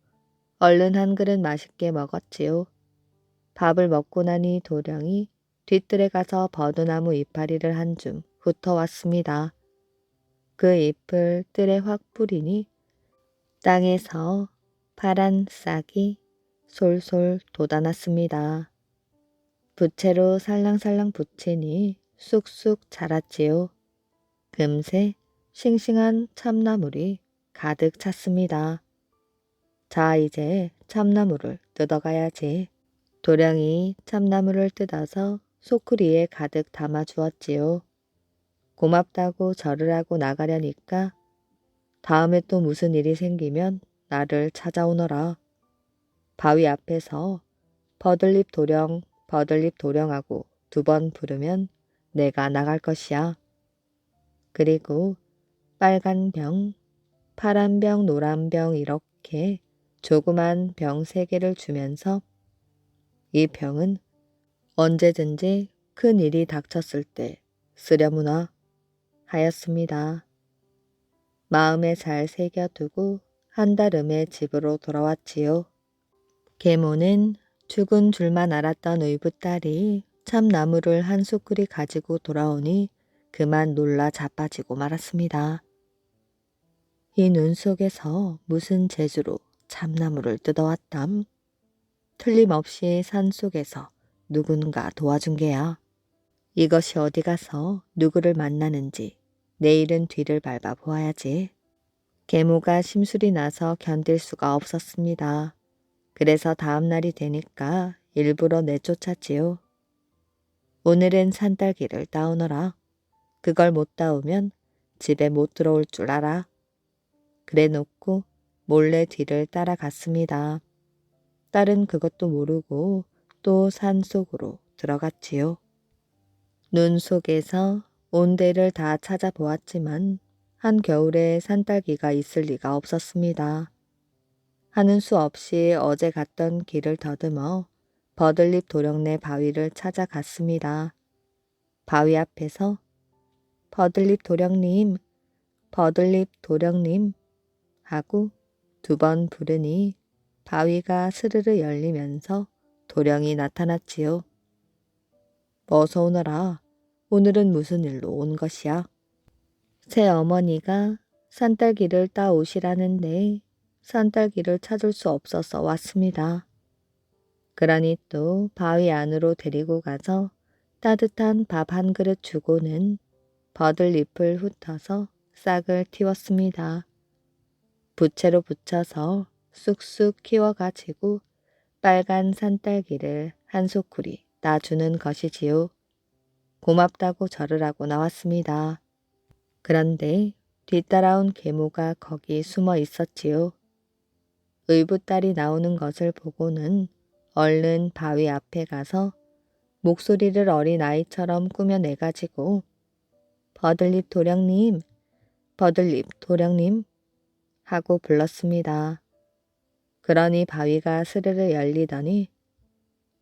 얼른 한 그릇 맛있게 먹었지요. 밥을 먹고 나니 도령이 뒤뜰에 가서 버드나무 이파리를 한 줌 훑어왔습니다. 그 잎을 뜰에 확 뿌리니 땅에서 파란 싹이 솔솔 돋아났습니다. 부채로 살랑살랑 붙이니 쑥쑥 자랐지요. 금세 싱싱한 참나물이 가득 찼습니다. 자, 이제 참나물을 뜯어가야지. 도령이 참나물을 뜯어서 소쿠리에 가득 담아 주었지요. 고맙다고 절을 하고 나가려니까 다음에 또 무슨 일이 생기면 나를 찾아오너라. 바위 앞에서 버들잎 도령하고 2번 부르면 내가 나갈 것이야. 그리고 빨간 병, 파란 병, 노란 병 이렇게 조그만 병 3개를 주면서 이 병은 언제든지 큰 일이 닥쳤을 때 쓰려무나 하였습니다. 마음에 잘 새겨두고 한달음에 집으로 돌아왔지요. 계모는 죽은 줄만 알았던 의붓딸이 참나무를 한 소쿠리 가지고 돌아오니 그만 놀라 자빠지고 말았습니다. 이 눈 속에서 무슨 재주로 참나무를 뜯어왔담? 틀림없이 산속에서 누군가 도와준 게야. 이것이 어디 가서 누구를 만나는지 내일은 뒤를 밟아 보아야지. 계모가 심술이 나서 견딜 수가 없었습니다. 그래서 다음 날이 되니까 일부러 내쫓았지요. 오늘은 산딸기를 따오너라. 그걸 못 따오면 집에 못 들어올 줄 알아. 그래 놓고 몰래 뒤를 따라갔습니다. 딸은 그것도 모르고 또 산속으로 들어갔지요. 눈 속에서 온 데를 다 찾아보았지만 한겨울에 산딸기가 있을 리가 없었습니다. 하는 수 없이 어제 갔던 길을 더듬어 버들잎 도령네 바위를 찾아갔습니다. 바위 앞에서 버들잎 도령님, 버들잎 도령님 하고 2번 부르니 바위가 스르르 열리면서 도령이 나타났지요. 어서 오너라. 오늘은 무슨 일로 온 것이야? 새 어머니가 산딸기를 따오시라는데 산딸기를 찾을 수 없어서 왔습니다. 그러니 또 바위 안으로 데리고 가서 따뜻한 밥 한 그릇 주고는 버들잎을 훑어서 싹을 틔웠습니다. 부채로 붙여서 쑥쑥 키워가지고 빨간 산딸기를 한 소쿠리 따주는 것이지요. 고맙다고 절을 하고 나왔습니다. 그런데 뒤따라온 계모가 거기 숨어 있었지요. 의붓딸이 나오는 것을 보고는 얼른 바위 앞에 가서 목소리를 어린아이처럼 꾸며내가지고 버들잎 도령님, 버들잎 도령님 하고 불렀습니다. 그러니 바위가 스르르 열리더니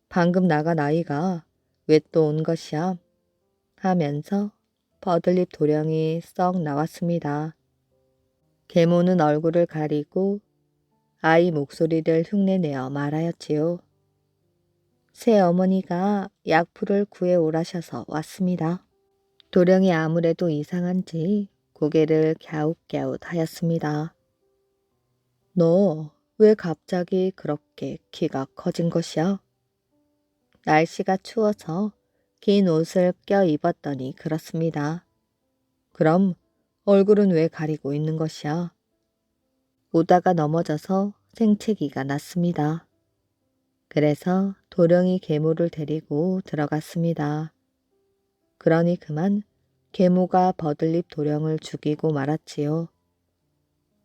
방금 나간 아이가 왜 또 온 것이야? 하면서 버들잎 도령이 썩 나왔습니다. 계모는 얼굴을 가리고 아이 목소리를 흉내내어 말하였지요. 새 어머니가 약풀을 구해 오라셔서 왔습니다. 도령이 아무래도 이상한지 고개를 갸웃갸웃 하였습니다. 너 왜 갑자기 그렇게 키가 커진 것이야? 날씨가 추워서 긴 옷을 껴 입었더니 그렇습니다. 그럼 얼굴은 왜 가리고 있는 것이야? 오다가 넘어져서 생채기가 났습니다. 그래서 도령이 계모를 데리고 들어갔습니다. 그러니 그만 계모가 버들잎 도령을 죽이고 말았지요.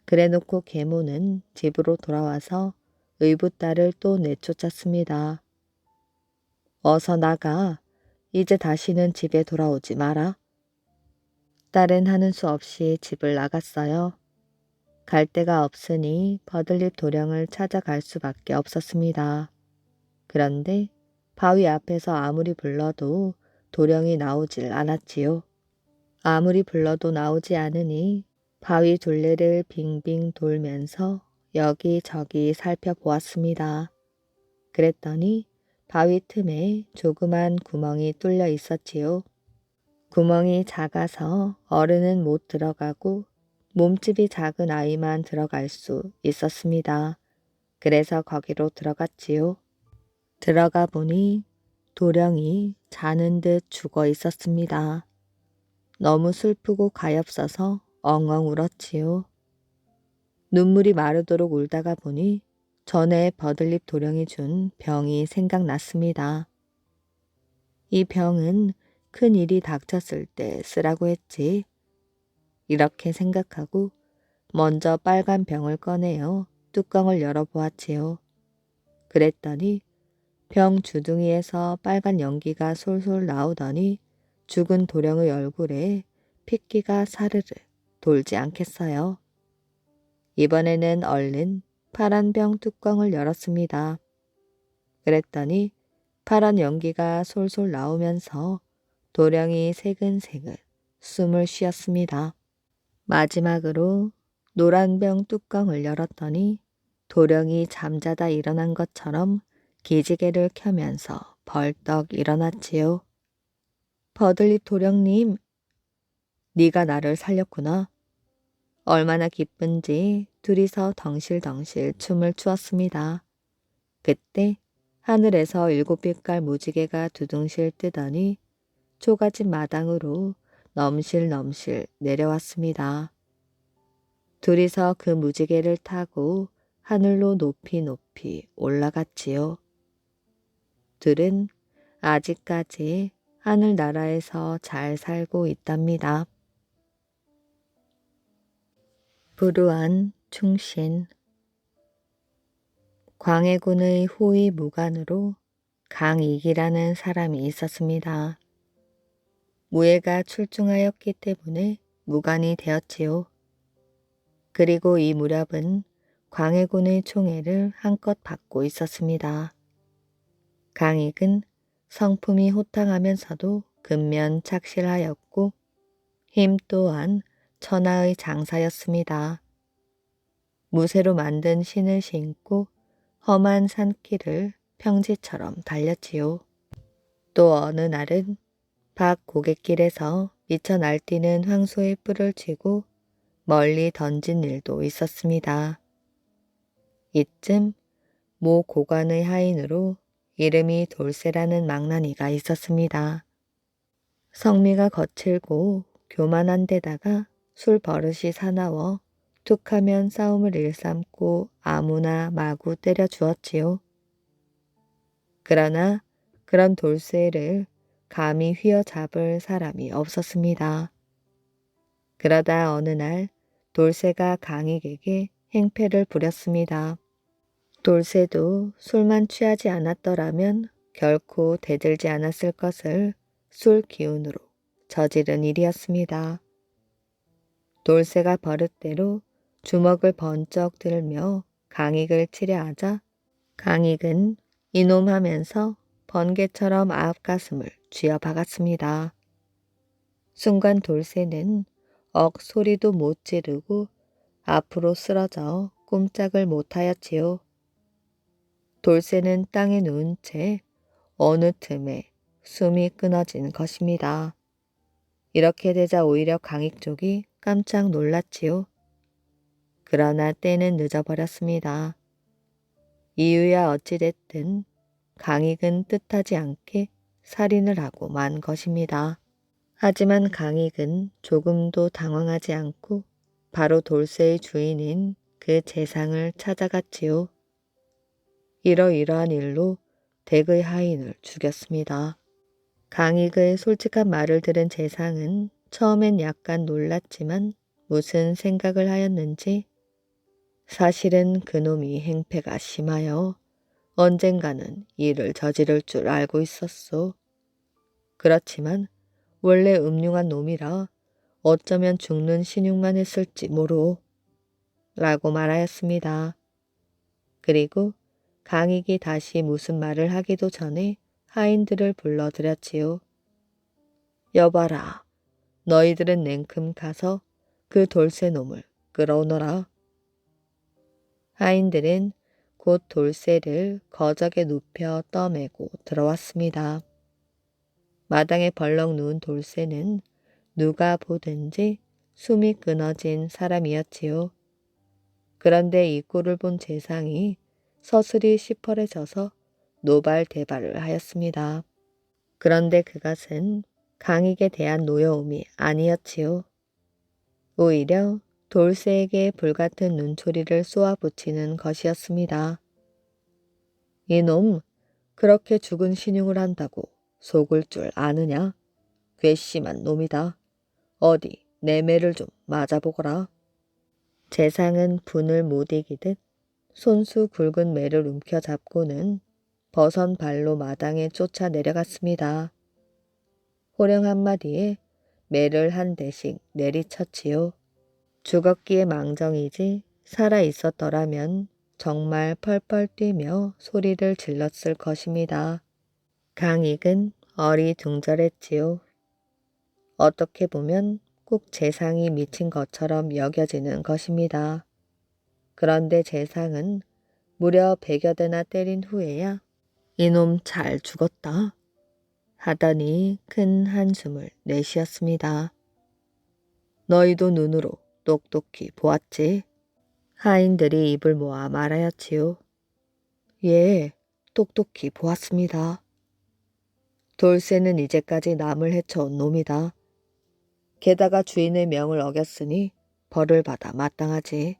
그래놓고 계모는 집으로 돌아와서 의붓딸을 또 내쫓았습니다. 어서 나가. 이제 다시는 집에 돌아오지 마라. 딸은 하는 수 없이 집을 나갔어요. 갈 데가 없으니 버들잎 도령을 찾아갈 수밖에 없었습니다. 그런데 바위 앞에서 아무리 불러도 도령이 나오질 않았지요. 아무리 불러도 나오지 않으니 바위 둘레를 빙빙 돌면서 여기저기 살펴보았습니다. 그랬더니 바위 틈에 조그만 구멍이 뚫려 있었지요. 구멍이 작아서 어른은 못 들어가고 몸집이 작은 아이만 들어갈 수 있었습니다. 그래서 거기로 들어갔지요. 들어가 보니 도령이 자는 듯 죽어 있었습니다. 너무 슬프고 가엾어서 엉엉 울었지요. 눈물이 마르도록 울다가 보니 전에 버들잎 도령이 준 병이 생각났습니다. 이 병은 큰 일이 닥쳤을 때 쓰라고 했지. 이렇게 생각하고 먼저 빨간 병을 꺼내어 뚜껑을 열어보았지요. 그랬더니 병 주둥이에서 빨간 연기가 솔솔 나오더니 죽은 도령의 얼굴에 핏기가 사르르 돌지 않겠어요. 이번에는 얼른 파란 병 뚜껑을 열었습니다. 그랬더니 파란 연기가 솔솔 나오면서 도령이 새근새근 숨을 쉬었습니다. 마지막으로 노란 병 뚜껑을 열었더니 도령이 잠자다 일어난 것처럼 기지개를 켜면서 벌떡 일어났지요. 버들잎 도령님, 네가 나를 살렸구나. 얼마나 기쁜지 둘이서 덩실덩실 춤을 추었습니다. 그때 하늘에서 7빛깔 무지개가 두둥실 뜨더니 초가집 마당으로 넘실넘실 내려왔습니다. 둘이서 그 무지개를 타고 하늘로 높이 높이 올라갔지요. 둘은 아직까지 하늘나라에서 잘 살고 있답니다. 불우한 충신. 광해군의 호위 무관으로 강익이라는 사람이 있었습니다. 무예가 출중하였기 때문에 무관이 되었지요. 그리고 이 무렵은 광해군의 총애를 한껏 받고 있었습니다. 강익은 성품이 호탕하면서도 근면 착실하였고 힘 또한 천하의 장사였습니다. 무쇠로 만든 신을 신고 험한 산길을 평지처럼 달렸지요. 또 어느 날은 밖 고갯길에서 미쳐 날뛰는 황소의 뿔을 쥐고 멀리 던진 일도 있었습니다. 이쯤 모 고관의 하인으로 이름이 돌쇠라는 망나니가 있었습니다. 성미가 거칠고 교만한 데다가 술 버릇이 사나워 툭하면 싸움을 일삼고 아무나 마구 때려 주었지요. 그러나 그런 돌쇠를 감히 휘어잡을 사람이 없었습니다. 그러다 어느 날 돌쇠가 강익에게 행패를 부렸습니다. 돌쇠도 술만 취하지 않았더라면 결코 대들지 않았을 것을 술 기운으로 저지른 일이었습니다. 돌쇠가 버릇대로 주먹을 번쩍 들며 강익을 치려 하자 강익은 이놈 하면서 번개처럼 앞가슴을 쥐어박았습니다. 순간 돌쇠는 소리도 못 지르고 앞으로 쓰러져 꼼짝을 못하였지요. 돌쇠는 땅에 누운 채 어느 틈에 숨이 끊어진 것입니다. 이렇게 되자 오히려 강익 쪽이 깜짝 놀랐지요. 그러나 때는 늦어버렸습니다. 이유야 어찌됐든 강익은 뜻하지 않게 살인을 하고 만 것입니다. 하지만 강익은 조금도 당황하지 않고 바로 돌쇠의 주인인 그 재상을 찾아갔지요. 이러이러한 일로 댁의 하인을 죽였습니다. 강익의 솔직한 말을 들은 재상은 처음엔 약간 놀랐지만 무슨 생각을 하였는지 사실은 그놈이 행패가 심하여 언젠가는 일을 저지를 줄 알고 있었소. 그렇지만 원래 음흉한 놈이라 어쩌면 죽는 신용만 했을지 모르오. 라고 말하였습니다. 그리고 강익이 다시 무슨 말을 하기도 전에 하인들을 불러들였지요. 여봐라, 너희들은 냉큼 가서 그 돌쇠 놈을 끌어오너라. 하인들은 곧 돌쇠를 거적에 눕혀 떠매고 들어왔습니다. 마당에 벌렁 누운 돌쇠는 누가 보든지 숨이 끊어진 사람이었지요. 그런데 이 꼴을 본 재상이 서슬이 시퍼레져서 노발대발을 하였습니다. 그런데 그것은 강익에 대한 노여움이 아니었지요. 오히려 돌쇠에게 불같은 눈초리를 쏘아붙이는 것이었습니다. 이놈, 그렇게 죽은 신용을 한다고 속을 줄 아느냐? 괘씸한 놈이다. 어디 내 매를 좀 맞아보거라. 재상은 분을 못 이기듯 손수 굵은 매를 움켜잡고는 버선 발로 마당에 쫓아 내려갔습니다. 호령 한마디에 매를 한 대씩 내리쳤지요. 죽었기에 망정이지 살아 있었더라면 정말 펄펄 뛰며 소리를 질렀을 것입니다. 강익은 어리둥절했지요. 어떻게 보면 꼭 재상이 미친 것처럼 여겨지는 것입니다. 그런데 재상은 무려 100여 대나 때린 후에야 이놈 잘 죽었다 하더니 큰 한숨을 내쉬었습니다. 너희도 눈으로 똑똑히 보았지? 하인들이 입을 모아 말하였지요. 예, 똑똑히 보았습니다. 돌쇠는 이제까지 남을 해쳐온 놈이다. 게다가 주인의 명을 어겼으니 벌을 받아 마땅하지.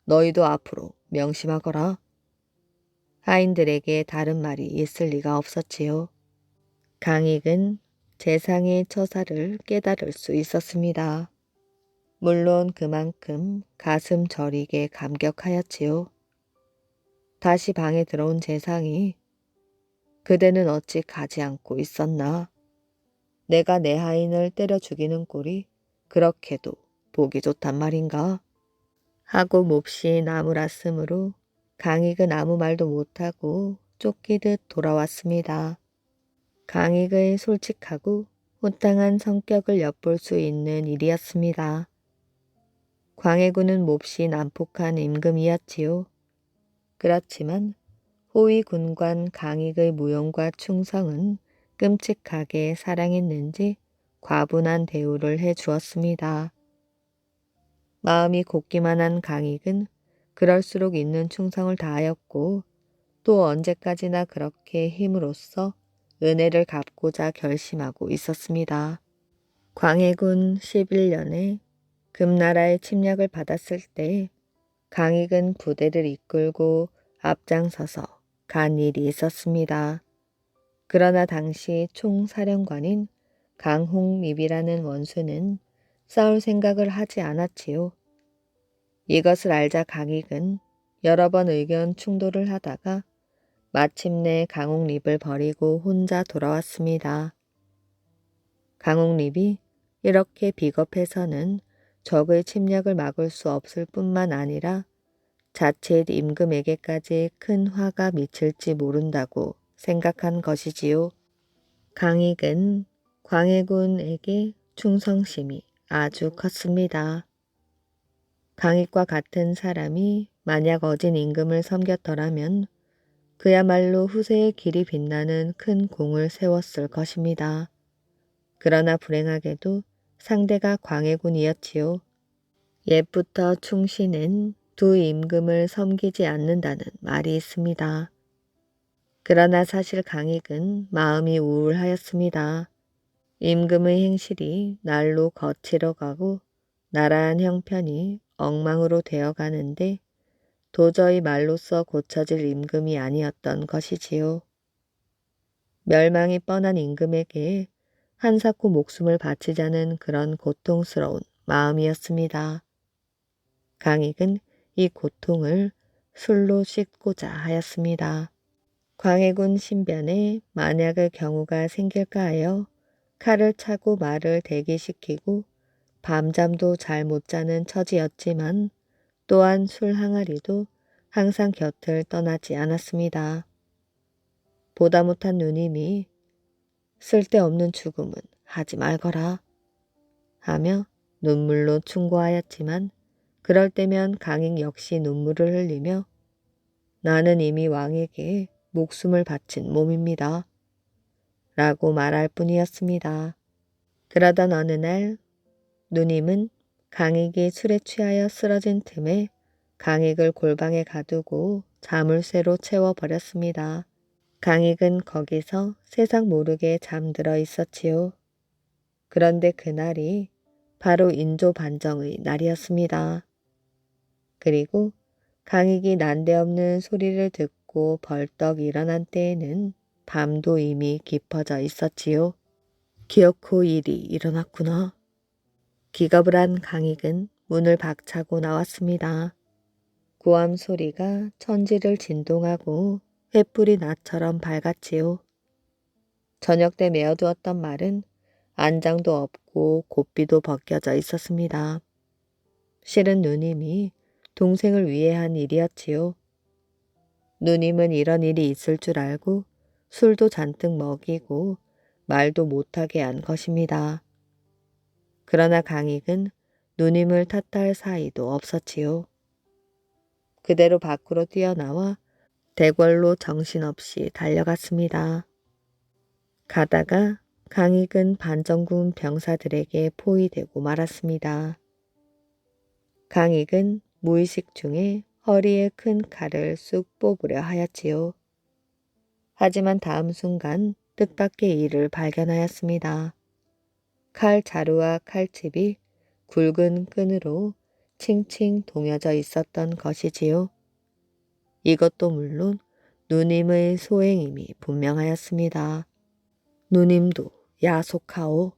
너희도 앞으로 명심하거라. 하인들에게 다른 말이 있을 리가 없었지요. 강익은 재상의 처사를 깨달을 수 있었습니다. 물론 그만큼 가슴 저리게 감격하였지요. 다시 방에 들어온 재상이 그대는 어찌 가지 않고 있었나? 내가 내 하인을 때려 죽이는 꼴이 그렇게도 보기 좋단 말인가? 하고 몹시 나무랐으므로 강익은 아무 말도 못하고 쫓기듯 돌아왔습니다. 강익의 솔직하고 호탕한 성격을 엿볼 수 있는 일이었습니다. 광해군은 몹시 난폭한 임금이었지요. 그렇지만 호위 군관 강익의 무용과 충성은 끔찍하게 사랑했는지 과분한 대우를 해주었습니다. 마음이 곱기만 한 강익은 그럴수록 있는 충성을 다하였고 또 언제까지나 그렇게 힘으로써 은혜를 갚고자 결심하고 있었습니다. 광해군 11년에 금나라의 침략을 받았을 때 강익은 부대를 이끌고 앞장서서 간 일이 있었습니다. 그러나 당시 총사령관인 강홍립이라는 원수는 싸울 생각을 하지 않았지요. 이것을 알자 강익은 여러 번 의견 충돌을 하다가 마침내 강홍립을 버리고 혼자 돌아왔습니다. 강홍립이 이렇게 비겁해서는 적의 침략을 막을 수 없을 뿐만 아니라 자칫 임금에게까지 큰 화가 미칠지 모른다고 생각한 것이지요. 강익은 광해군에게 충성심이 아주 컸습니다. 강익과 같은 사람이 만약 어진 임금을 섬겼더라면 그야말로 후세의 길이 빛나는 큰 공을 세웠을 것입니다. 그러나 불행하게도 상대가 광해군이었지요. 옛부터 충신은 두 임금을 섬기지 않는다는 말이 있습니다. 그러나 사실 강익은 마음이 우울하였습니다. 임금의 행실이 날로 거칠어 가고 나라한 형편이 엉망으로 되어 가는데 도저히 말로써 고쳐질 임금이 아니었던 것이지요. 멸망이 뻔한 임금에게 한사코 목숨을 바치자는 그런 고통스러운 마음이었습니다. 강익은 이 고통을 술로 씻고자 하였습니다. 광해군 신변에 만약의 경우가 생길까 하여 칼을 차고 말을 대기시키고 밤잠도 잘 못 자는 처지였지만 또한 술 항아리도 항상 곁을 떠나지 않았습니다. 보다 못한 누님이 쓸데없는 죽음은 하지 말거라 하며 눈물로 충고하였지만 그럴 때면 강익 역시 눈물을 흘리며 나는 이미 왕에게 목숨을 바친 몸입니다. 라고 말할 뿐이었습니다. 그러던 어느 날 누님은 강익이 술에 취하여 쓰러진 틈에 강익을 골방에 가두고 자물쇠로 채워버렸습니다. 강익은 거기서 세상 모르게 잠들어 있었지요. 그런데 그날이 바로 인조 반정의 날이었습니다. 그리고 강익이 난데없는 소리를 듣고 벌떡 일어난 때에는 밤도 이미 깊어져 있었지요. 기어코 일이 일어났구나. 기겁을 한 강익은 문을 박차고 나왔습니다. 고함 소리가 천지를 진동하고 횃불이 나처럼 밝았지요. 저녁 때 메어두었던 말은 안장도 없고 고삐도 벗겨져 있었습니다. 실은 누님이 동생을 위해 한 일이었지요. 누님은 이런 일이 있을 줄 알고 술도 잔뜩 먹이고 말도 못하게 한 것입니다. 그러나 강익은 누님을 탓할 사이도 없었지요. 그대로 밖으로 뛰어나와 대궐로 정신없이 달려갔습니다. 가다가 강익은 반정군 병사들에게 포위되고 말았습니다. 강익은 무의식 중에 허리에 큰 칼을 쑥 뽑으려 하였지요. 하지만 다음 순간 뜻밖의 일을 발견하였습니다. 칼 자루와 칼집이 굵은 끈으로 칭칭 동여져 있었던 것이지요. 이것도 물론 누님의 소행임이 분명하였습니다. 누님도 야속하오.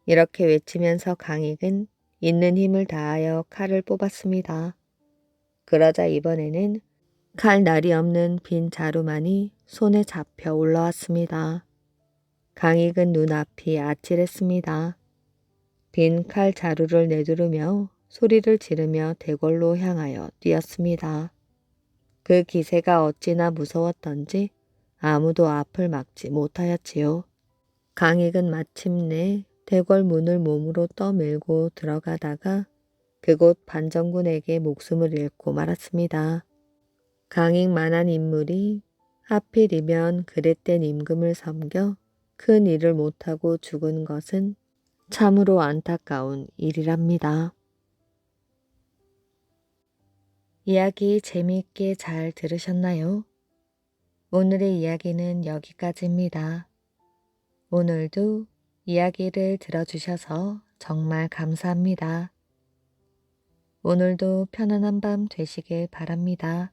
이렇게 외치면서 강익은 있는 힘을 다하여 칼을 뽑았습니다. 그러자 이번에는 칼날이 없는 빈 자루만이 손에 잡혀 올라왔습니다. 강익은 눈앞이 아찔했습니다. 빈 칼 자루를 내두르며 소리를 지르며 대궐로 향하여 뛰었습니다. 그 기세가 어찌나 무서웠던지 아무도 앞을 막지 못하였지요. 강익은 마침내 대궐 문을 몸으로 떠밀고 들어가다가 그곳 반정군에게 목숨을 잃고 말았습니다. 강익만한 인물이 하필이면 그릇된 임금을 섬겨 큰 일을 못하고 죽은 것은 참으로 안타까운 일이랍니다. 이야기 재미있게 잘 들으셨나요? 오늘의 이야기는 여기까지입니다. 오늘도 이야기를 들어주셔서 정말 감사합니다. 오늘도 편안한 밤 되시길 바랍니다.